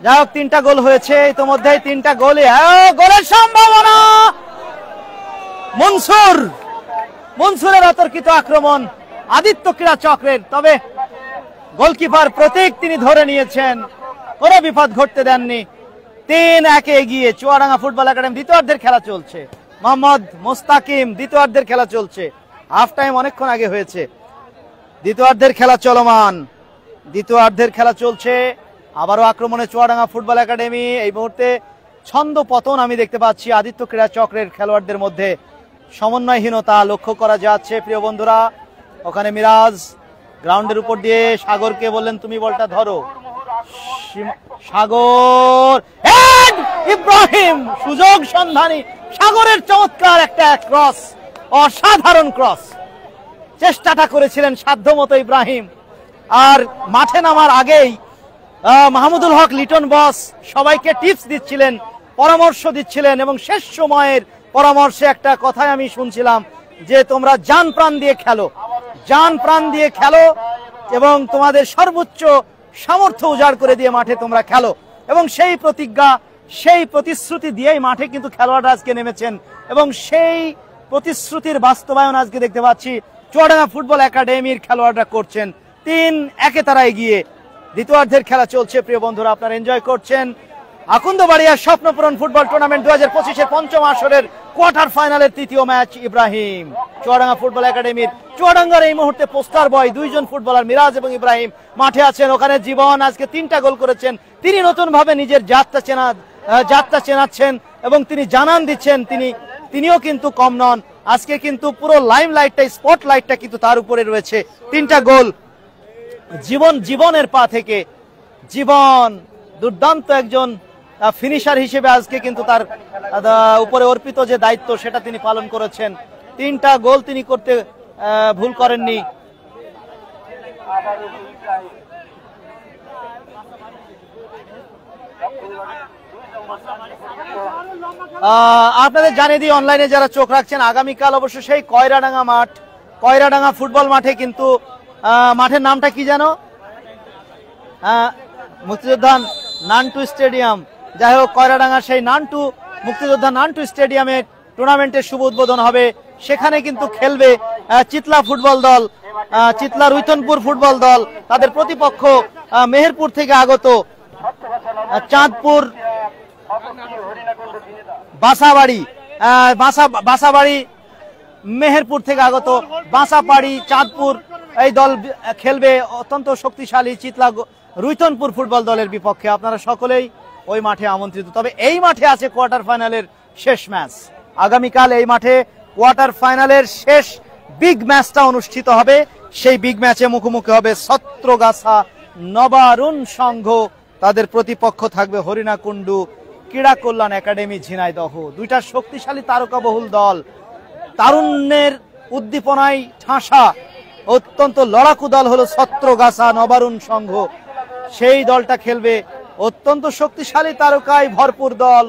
যাই হোক, 3টা গোল হয়েছে ইতিমধ্যে, 3টা গোলে গোলের সম্ভাবনা। মনসুরের অতর্কিত আক্রমণ আদিত্য ক্রীড়া চক্রের, তবে গোলকিপার প্রতীক তিনি ধরে নিয়েছেন, কোনো বিপদ ঘটতে দেননি। 3-1 এগিয়ে চুয়াডাঙ্গা ফুটবল একাডেমি। দ্বিতীয়ার্ধের খেলা চলছে, মোহাম্মদ মোস্তাকিম, দ্বিতীয়ার্ধের খেলা চলছে, হাফ টাইম অনেকক্ষণ আগে হয়েছে। দ্বিতীয়ার্ধের খেলা চলমান, দ্বিতীয়ার্ধের খেলা চলছে। আবারও আক্রমণে চুয়াডাঙ্গা ফুটবল একাডেমি। এই মুহূর্তে ছন্দ পতন আমি দেখতে পাচ্ছি আদিত্য ক্রীড়া চক্রের খেলোয়াড়দের মধ্যে, সমন্বয়হীনতা লক্ষ্য করা যাচ্ছে। প্রিয় বন্ধুরা, ওখানে মিরাজ গ্রাউন্ডের উপর দিয়ে সাগরকে বললেন তুমি বলটা ধরো। সাগর, ইব্রাহিম সুযোগ সন্ধানী, সাগরের চমৎকার একটা ক্রস, অসাধারণ ক্রস। চেষ্টাটা করেছিলেন সাধ্যমতো ইব্রাহিম, আর মাঠে নামার আগেই মাহমুদুল হক লিটন বস সবাইকে টিপস দিচ্ছিলেন, পরামর্শ দিচ্ছিলেন, এবং শেষ সময়ের পরামর্শে একটা কথাই আমি শুনছিলাম যে তোমরা জান প্রাণ দিয়ে খেলো, জান প্রাণ দিয়ে খেলো এবং তোমাদের সর্বোচ্চ সামর্থ্য উজাড় করে দিয়ে মাঠে তোমরা খেলো। এবং সেই প্রতিজ্ঞা, সেই প্রতিশ্রুতি দিয়েই মাঠে কিন্তু খেলোয়াড়রা আজকে নেমেছেন, এবং সেই প্রতিশ্রুতির বাস্তবায়ন আজকে দেখতে পাচ্ছি চুয়াডাঙ্গা ফুটবল একাডেমির খেলোয়াড়রা করছেন। 3-1 তারা এগিয়ে। দ্বিতীয়ার্ধের খেলা চলছে। প্রিয় বন্ধুরা, আপনারা এনজয় করছেন আকুন্দবাড়িয়ার স্বপ্নপূরণ ফুটবল টুর্নামেন্ট 2025-এর পঞ্চম আসরের কোয়ার্টার ফাইনালের তৃতীয় ম্যাচ। ইব্রাহিম চুয়াডাঙ্গা ফুটবল একাডেমির, চুয়াডাঙ্গার এই মুহূর্তে পোস্টার বয় 2 জন ফুটবলার মিরাজ এবং ইব্রাহিম মাঠে আছেন। ওখানে জীবন আজকে 3টা গোল করেছেন, তিনি নতুন ভাবে নিজের যাত্রা চেনাচ্ছেন এবং তিনি জানান দিচ্ছেন তিনিও কিন্তু কম নন। আজকে কিন্তু পুরো লাইমলাইটটা, স্পটলাইটটা কিন্তু তার উপরে রয়েছে। 3টা গোল জীবনের পা থেকে। জীবন দুর্দান্ত একজন ফিনিশার হিসেবে আজকে কিন্তু তার উপরে অর্পিত যে দায়িত্ব সেটা তিনি পালন করেছেন। 3টা গোল তিনি করতে ভুল করেননি। আপনাদের জানিয়ে দিই, অনলাইনে যারা চোখ রাখছেন, আগামীকাল অবশ্য সেই কয়রাডাঙ্গা ফুটবল মাঠে কিন্তু, মাঠের নামটা কি জানো? মুক্তিযোদ্ধা নান্টু স্টেডিয়াম। যাই হোক, কয়রাডাঙ্গা সেই মুক্তিযোদ্ধা নান্টু স্টেডিয়ামে টুর্নামেন্টের শুভ উদ্বোধন হবে। সেখানে কিন্তু খেলবে চিতলা ফুটবল দল, চিতলা রুইতনপুর ফুটবল দল। তাদের প্রতিপক্ষ মেহেরপুর থেকে আগত চাঁদপুর বাসাবাড়ি, মেহেরপুর থেকে আগত বাসাবাড়ি চাঁদপুর, এই দল খেলবে অত্যন্ত শক্তিশালী চিতলা রুইতনপুর ফুটবল দলের বিপক্ষে। আপনারা সকলেই ওই মাঠে আমন্ত্রিত। তবে এই মাঠে আছে কোয়ার্টার ফাইনালের শেষ ম্যাচ। আগামীকাল এই মাঠে কোয়ার্টার ফাইনালের শেষ বিগ ম্যাচটা অনুষ্ঠিত হবে। সেই বিগ ম্যাচে মুখোমুখি হবে ছত্রগাছা নবারুণ সংঘ, তাদের প্রতিপক্ষ থাকবে হরিণাকুণ্ডু ক্রীড়া কল্যাণ একাডেমি ঝিনাইদহ। 2টা শক্তিশালী তারকাবহুল দল, তারুণ্যের উদ্দীপনায় ঠাসা অত্যন্ত লড়াকু দল হলো ছত্রগাছা নবারুণ সংঘ। সেই দলটা খেলবে অত্যন্ত শক্তিশালী তারকায় ভরপুর দল,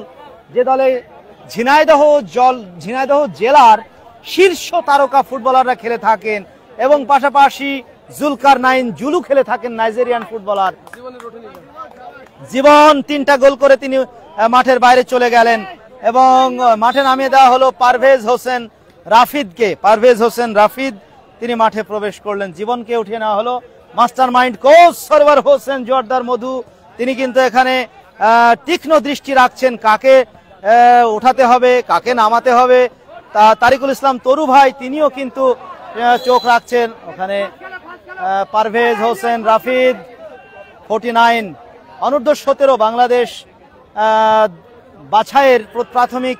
যে দলে ঝিনাইদহ জেলার শীর্ষ তারকা ফুটবলাররা খেলে থাকেন, এবং পাশাপাশি জুলকার নাইন জুলু খেলে থাকেন, নাইজেরিয়ান ফুটবলার। জীবন 3টা গোল করে তিনি মাঠের বাইরে চলে গেলেন, এবং মাঠে নামিয়ে দেওয়া হলো পারভেজ হোসেন রাফিদ, তিনি মাঠে প্রবেশ করলেন। জীবনকে উঠিয়ে নেওয়া হলো master mind coach Sarwar Hossain Joardar Madhu. তিনি কিন্তু এখানে তীক্ষ্ণ দৃষ্টি রাখছেন কাকে উঠাতে হবে, কাকে নামাতে হবে। তারিকুল ইসলাম তরু ভাই তিনিও কিন্তু চোখ রাখছেন। ওখানে পারভেজ হোসেন রাফিদ 49 অনূর্ধ্ব 17 বাংলাদেশ বাছাইয়ের প্রাথমিক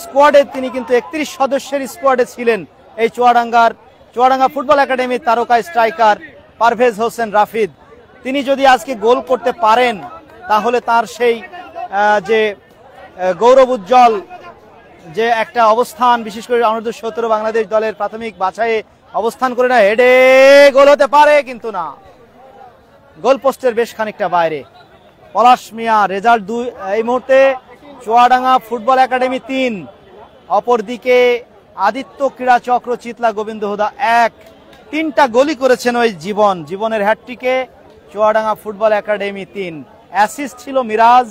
স্কোয়াডে তিনি কিন্তু 31 সদস্যের স্কোয়াডে ছিলেন এই চুয়াডাঙ্গা ফুটবল একাডেমির তারকা স্ট্রাইকার পারভেজ হোসেন রাফিদ। তিনি যদি আজকে গোল করতে পারেন তাহলে তার সেই যে গৌরব উজ্জ্বল যে একটা অবস্থান, বিশেষ করে অনূর্ধ্ব-17 বাংলাদেশ দলের প্রাথমিক বাছাইয়ে অবস্থান করে না, হেডে গোল হতে পারে, কিন্তু না, গোল পোস্টের বেশ খানিকটা বাইরে। পলাশ মিয়া রেজাল্ট 2 এই মুহূর্তে চুয়াডাঙ্গা ফুটবল একাডেমি 3, অপরদিকে আদিত্য ক্রীড়া চক্র চিতলা গোবিন্দ হুদা 1। 3টা গোলই করেছেন ওই জীবনের হ্যাটট্রিকে চুয়াডাঙ্গা ফুটবল একাডেমি 3। অ্যাসিস্ট ছিল মিরাজ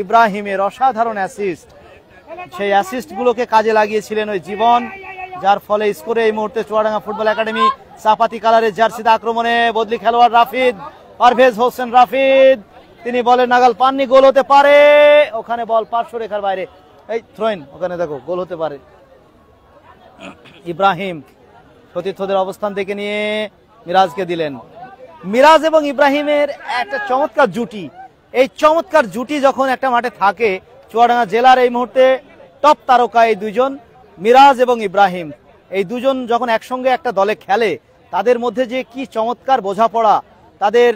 ইব্রাহিমের, অসাধারণ অ্যাসিস্ট। সেই অ্যাসিস্ট গুলোকে কাজে লাগিয়েছিলেন ওই জীবন, যার ফলে স্কোরে এই মুহূর্তে চুয়াডাঙ্গা ফুটবল একাডেমি। চাপাতি কালারের জার্সিতে আক্রমণে বদলি খেলোয়াড় রাফিদ, পারভেজ হোসেন রাফিদ, তিনি বলের নাগাল পাননি, গোল হতে পারে, ওখানে বল পার্শ্ব রেখার বাইরে, এই থ্রোইন, ওখানে দেখো গোল হতে পারে। ইব্রাহিম সতীর্থদের অবস্থান থেকে নিয়ে মিরাজকে দিলেন। মিরাজ এবং ইব্রাহিমের একটা চমৎকার জুটি, এই চমৎকার জুটি যখন একটা মাঠে থাকে, চুয়াডাঙ্গা জেলার এই মুহূর্তে টপ তারকা এই দুজন, মিরাজ এবং ইব্রাহিম, এই দুজন যখন একসঙ্গে একটা দলে খেলে, তাদের মধ্যে যে কি চমৎকার বোঝাপড়া, তাদের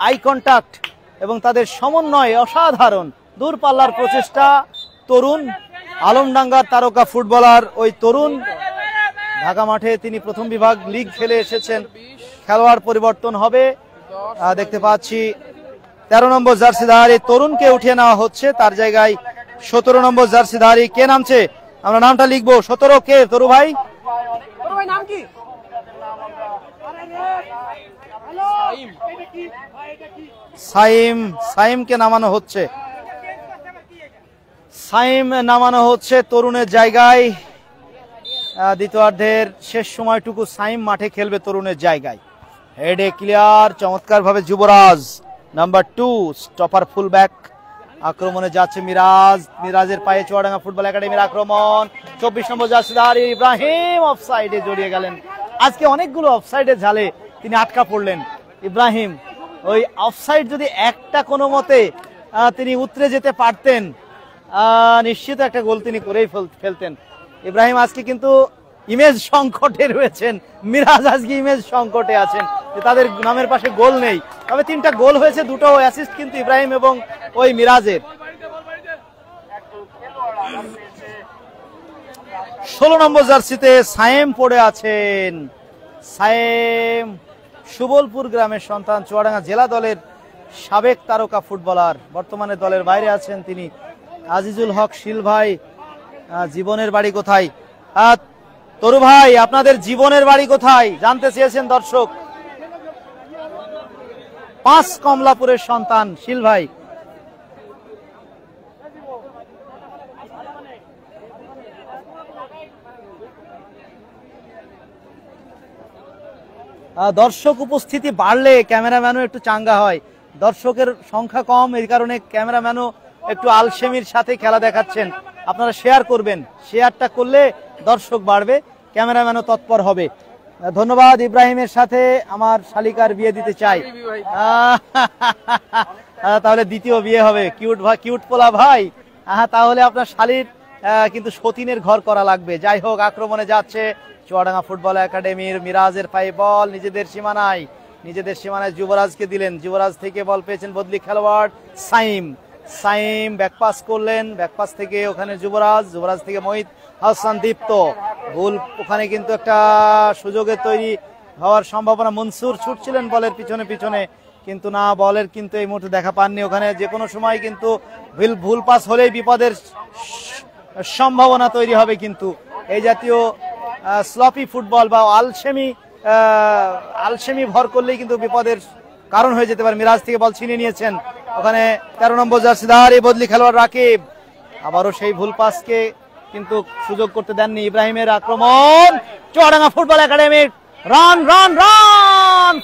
আই কন্টাক্ট এবং তাদের সমন্বয় অসাধারণ। দূরপাল্লার প্রচেষ্টা, তরুণ আলমডাঙ্গার তারকা ফুটবলার ওই তরুণ, ঢাকা মাঠে তিনি প্রথম বিভাগ লিগ খেলে এসেছেন। খেলোয়াড় পরিবর্তন হবে, দেখতে পাচ্ছি 13 নম্বর জার্সিধারী তরুণকে উঠিয়ে নেওয়া হচ্ছে, তার জায়গায় 17 নম্বর জার্সিধারী কে নামছে, আমরা নামটা লিখবো। 17 কে? তরু ভাই নাম কি? সাইমকে নামানো হচ্ছে, সাইম নামানো হচ্ছে তরুণের জায়গায়। দ্বিতীয়ার্ধের শেষ সময়টুকু সাইম মাঠে খেলবে তরুণের জায়গায়। হেডে ক্লিয়ার চমৎকার ভাবে যুবরাজ, নাম্বার 2 স্টপার ফুলব্যাক। আক্রমণে যাচ্ছে মিরাজের পায়ে চুয়াডাঙ্গা ফুটবল একাডেমির আক্রমণ। 24 নম্বর জার্সিধারী ইব্রাহিম অফসাইডে জড়িয়ে গেলেন। আজকে অনেকগুলো অফসাইডে জালে তিনি আটকা পড়লেন ইব্রাহিম। ওই অফসাইড যদি একটা কোনো মতে তিনি উতরে যেতে পারতেন, নিশ্চিত একটা গোল তিনি করেই ফেলতেন। ইব্রাহিম আজকে কিন্তু ইমেজ সংকটে রয়েছেন, মিরাজ আজকে ইমেজ সংকটে আছেন, তাদের নামের পাশে গোল নেই। তবে 3টা গোল হয়েছে, 2টো অ্যাসিস্ট কিন্তু ইব্রাহিম এবং ওই মিরাজের। 16 নম্বর জার্সিতে সায়েম পড়ে আছেন। সায়েম সুবলপুর গ্রামের সন্তান, চুয়াডাঙ্গা জেলা দলের সাবেক তারকা ফুটবলার, বর্তমানে দলের বাইরে আছেন তিনি। আজিজুল হক শিল ভাই, জীবনের বাড়ি কোথায়? তরু ভাই আপনাদের জীবনের বাড়ি কোথায় জানতে চেয়েছেন দর্শক। 5 কমলাপুরের সন্তান শিল ভাই। দর্শক উপস্থিতি বাড়লে ক্যামেরাম্যানও একটু চাঙ্গা হয়, দর্শকের সংখ্যা কম, এই কারণে ক্যামেরাম্যানও একটু আলসেমির সাথে খেলা দেখাচ্ছেন। আপনারা শেয়ার করবেন, শেয়ারটা করলে দর্শক বাড়বে, ক্যামেরাম্যানও তৎপর হবে। ধন্যবাদ। ইব্রাহিমের সাথে আমার শালিকার বিয়ে দিতে চাই, তাহলে দ্বিতীয় বিয়ে হবে। কিউট পোলা ভাই, তাহলে আপনার শালির কিন্তু সতীনের ঘর করা লাগবে। যাই হোক, আক্রমণে যাচ্ছে চুয়াডাঙ্গা ফুটবল একাডেমির। মিরাজের পায়ে বল নিজেদের সীমানায় যুবরাজকে দিলেন। যুবরাজ থেকে বল পেয়েছেন বদলি খেলোয়াড় সাইম ব্যাকপাস করলেন, ব্যাকপাস থেকে ওখানে যুবরাজ থেকে মহিত হাসান দীপ্ত। ভুল, ওখানে কিন্তু একটা সুযোগের তৈরি হওয়ার সম্ভাবনা। মনসুর ছুটছিলেন বলের পিছনে, কিন্তু না, বলের কিন্তু এই মুহূর্তে দেখা পাননি। ওখানে যে কোনো সময় কিন্তু ভুল পাস হলেই বিপদের সম্ভাবনা তৈরি হবে। কিন্তু এই জাতীয় স্লপি ফুটবল বা আলসেমি ভর করলেই কিন্তু বিপদের কারণ হয়ে যেতে পারে। মিরাজ থেকে বল ছিনিয়ে নিয়েছেন, ওখানে 13 নম্বর জার্সিধারী বদলি খেলোয়াড় রাকিব, আবারও সেই ভুল পাসকে কিন্তু সুযোগ করতে দেননি। ইব্রাহিমের আক্রমণ, চুয়াডাঙ্গা ফুটবল একাডেমির run,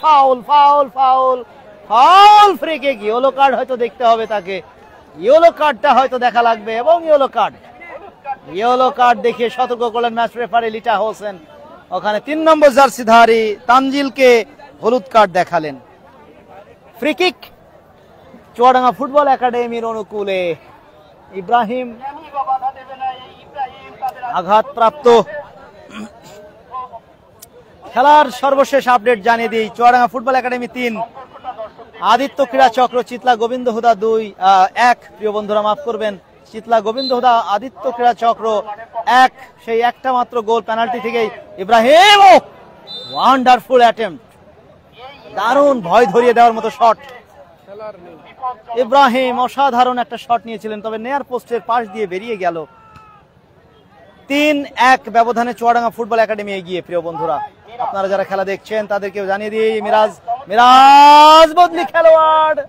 foul, free kick. Yellow card হয়তো দেখতে হবে তাকে, ইয়েলো কার্ডটা হয়তো দেখা লাগবে, এবং ইয়েলো কার্ড দেখিয়ে সতর্ক করলেন ম্যাচ রেফারি লিটা হোসেন। ওখানে 3 নম্বর জার্সিধারী তানজিলকে হলুদ কার্ড দেখালেন। ফ্রি কিক চুয়াডাঙ্গা ফুটবল একাডেমির অনুকূলে। ইব্রাহিম আঘাতপ্রাপ্ত। খেলার সর্বশেষ আপডেট জানিয়ে দিই, চুয়াডাঙ্গা ফুটবল একাডেমি 3, আদিত্য ক্রীড়া চক্র চিতলা গোবিন্দ হুদা 2-1। প্রিয় বন্ধুরা মাফ করবেন, চিতলা গোবিন্দ হুদা আদিত্য ক্রীড়া চক্র 1। সেই একটা মাত্র গোল পেনাল্টি থেকেই ইব্রাহিম, ওয়ান্ডারফুল অ্যাটেম্পট, দারুণ ভয় ধরিয়ে দেওয়ার মতো শট। ইব্রাহিম অসাধারণ একটা শট নিয়েছিলেন, তবে নেয়ার পোস্টের পাশ দিয়ে বেরিয়ে গেল। 3-1 ব্যবধানে চুয়াডাঙ্গা ফুটবল একাডেমি এগিয়ে। প্রিয় বন্ধুরা, আপনারা যারা খেলা দেখছেন তাদেরকেও জানিয়ে দিই, মিরাজ বদলি খেলোয়াড়,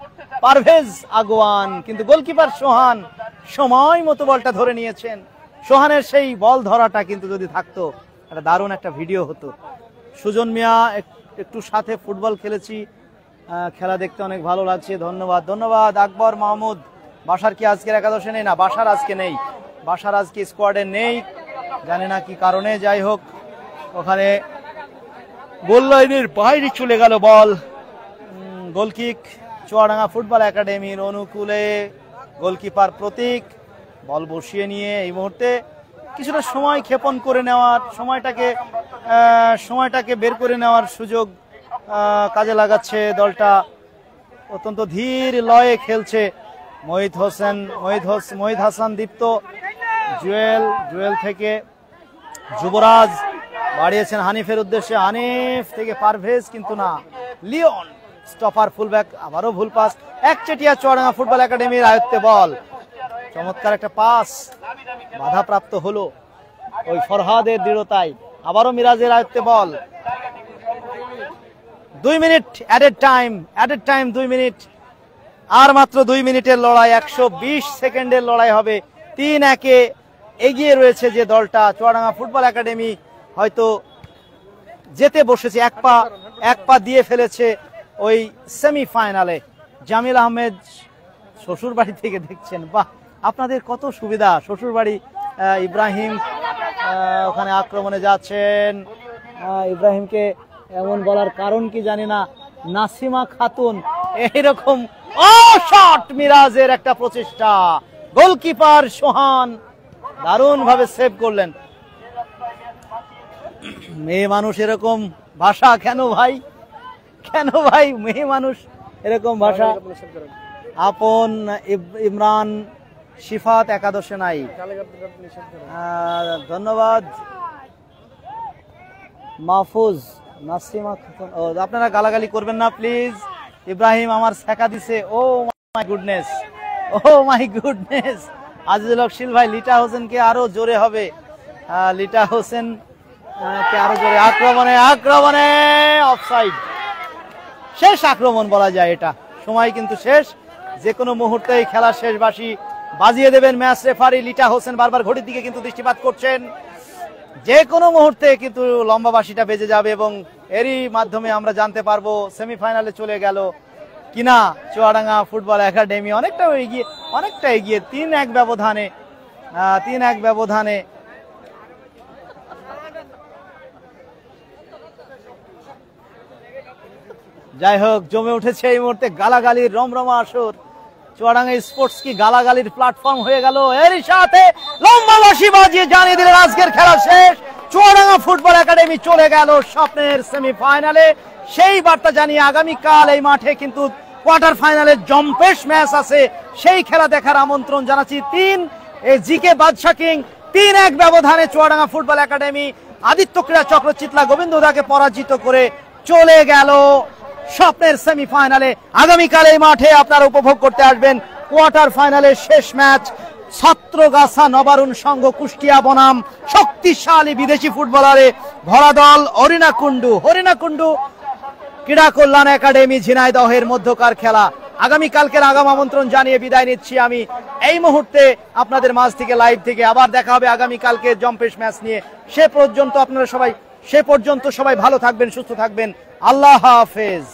পারভেজ আগুয়ান, কিন্তু গোলকিপার সোহান সময় মতো বলটা ধরে নিয়েছেন। সোহানের সেই বল ধরাটা কিন্তু যদি থাকতো, একটা দারুণ একটা ভিডিও হতো। সুজন মিয়া একটু সাথে ফুটবল খেলেছি, খেলা দেখতে অনেক ভালো লাগছে, ধন্যবাদ। আকবর মাহমুদ, বাসার কি আজকের একাদশে নেই? না, বাসার আজকে নেই, বাসার আজকে স্কোয়াডে নেই, জানি না কি কারণে। যাই হোক, ওখানে গোল লাইনের বাইরে চলে গেল বল। গোলকিক চুয়াডাঙ্গা ফুটবল একাডেমির অনুকূলে। গোলকিপার প্রতীক বল বসিয়ে নিয়ে এই মুহূর্তে কিছুটা সময় ক্ষেপণ করে নেওয়ার, সময়টাকে বের করে নেওয়ার সুযোগ কাজে লাগাচ্ছে দলটা। অত্যন্ত ধীর লয়ে খেলছে মহিদ হাসান দীপ্ত, জুয়েল থেকে যুবরাজ বাড়িয়েছেন হানিফের উদ্দেশ্যে, হানিফ থেকে পারভেজ, কিন্তু না, লিওন স্টপার ফুলব্যাক, আবারও ভুল পাস। একচেটিয়া চুয়াডাঙ্গা ফুটবল একাডেমির আয়ত্তে বল, চমৎকার একটা পাস বাধাপ্রাপ্ত হলো ওই ফরহাদের দৃঢ়তায়। আবারও মিরাজের আয়ত্তে বল। 2 মিনিট অ্যাডেড টাইম 2 মিনিট, আর মাত্র 2 মিনিটের লড়াই, 120 সেকেন্ডের লড়াই হবে। 3-1 এগিয়ে রয়েছে যে দলটা। চুয়াডাঙ্গা ফুটবল একাডেমি হয়তো যেতে বসেছে, এক পা দিয়ে ফেলেছে ওই সেমিফাইনালে। জামিল আহমেদ শ্বশুর বাড়ি থেকে দেখছেন, বাহ, আপনাদের কত সুবিধা, শ্বশুর বাড়ি। ইব্রাহিম ওখানে আক্রমণে যাচ্ছেন, ইব্রাহিমকে এমন বলার কারণ কি জানি না। নাসিমা খাতুন, এইরকম শট, মিরাজের একটা প্রচেষ্টা, গোলকিপার সোহান দারুণ ভাবে সেভ করলেন। মেয়ে মানুষ এরকম ভাষা কেন ভাই, মেয়ে মানুষ এরকম ভাষা। আপন ইমরান শিফাত একাদশে নাই, ধন্যবাদ। মাহফুজ, নাসিমা খাতুন, আপনারা গালাগালি করবেন না প্লিজ। ইব্রাহিম আমার শেখা দিছে, ও মাই গুডনেস। আজিজুল হক শিল ভাই, লিটা হোসেনকে আরো জোরে হবে, লিটা হোসেন কে আরো জোরে। আক্রমণে অফসাইড, শেষ আক্রমণ বলা যায় এটা, সময় কিন্তু শেষ, যে কোনো মুহূর্তেই খেলা শেষ বাঁশি বাজিয়ে দেবেন ম্যাচ রেফারি লিটা হোসেন। বারবার ঘড়ির দিকে কিন্তু দৃষ্টিপাত করছেন, যে কোনো মুহূর্তে কিন্তু লম্বা বাঁশিটা বেজে যাবে এবং এরই মাধ্যমে আমরা জানতে পারবো সেমিফাইনালে চলে গেল কিনা চুয়াডাঙ্গা ফুটবল একাডেমি। অনেকটা এগিয়ে 3-1 ব্যবধানে। যাই হোক, জমে উঠেছে এই মুহূর্তে গালাগালির রমরমা আসর। চুয়াডাঙ্গা স্পোর্টস কি গালাগালির প্ল্যাটফর্ম হয়ে গেল। এরই সাথে লম্বা বাঁশি বাজিয়ে জানিয়ে দিলেন আজকের খেলা শেষ। চুয়াডাঙ্গা ফুটবল একাডেমি চলে গেল স্বপ্নের সেমিফাইনালে। সেই বার্তা জানিয়ে আগামীকাল এই মাঠে কিন্তু কোয়ার্টার ফাইনালের জম্পেশ ম্যাচ আছে, সেই খেলা দেখার আমন্ত্রণ জানাচ্ছি। জিকে বাদশা কিং 3-1 ব্যবধানে চুয়াডাঙ্গা ফুটবল একাডেমি আদিত্য ক্রীড়া চক্র চিতলা গোবিন্দ হুদাকে পরাজিত করে চলে গেল স্বপ্নের সেমিফাইনালে। আগামীকাল এই মাঠে আপনারা উপভোগ করতে আসবেন কোয়ার্টার ফাইনালের শেষ ম্যাচ। ছাত্রগাছা নবারুণ সংঘ কুষ্টিয়া বনাম শক্তিশালী বিদেশি ফুটবলারে ভরা দল হরিণাকুণ্ডু ক্রীড়া কল্যাণ একাডেমি ঝিনাইদহের মধ্যকার খেলা। আগামীকালকের আগাম আমন্ত্রণ জানিয়ে বিদায় নিচ্ছি আমি এই মুহূর্তে আপনাদের মাঝ থেকে, লাইভ থেকে। আবার দেখা হবে আগামীকালকে জম্পেশ ম্যাচ নিয়ে। সে পর্যন্ত সবাই ভালো থাকবেন, সুস্থ থাকবেন। আল্লাহ হাফেজ।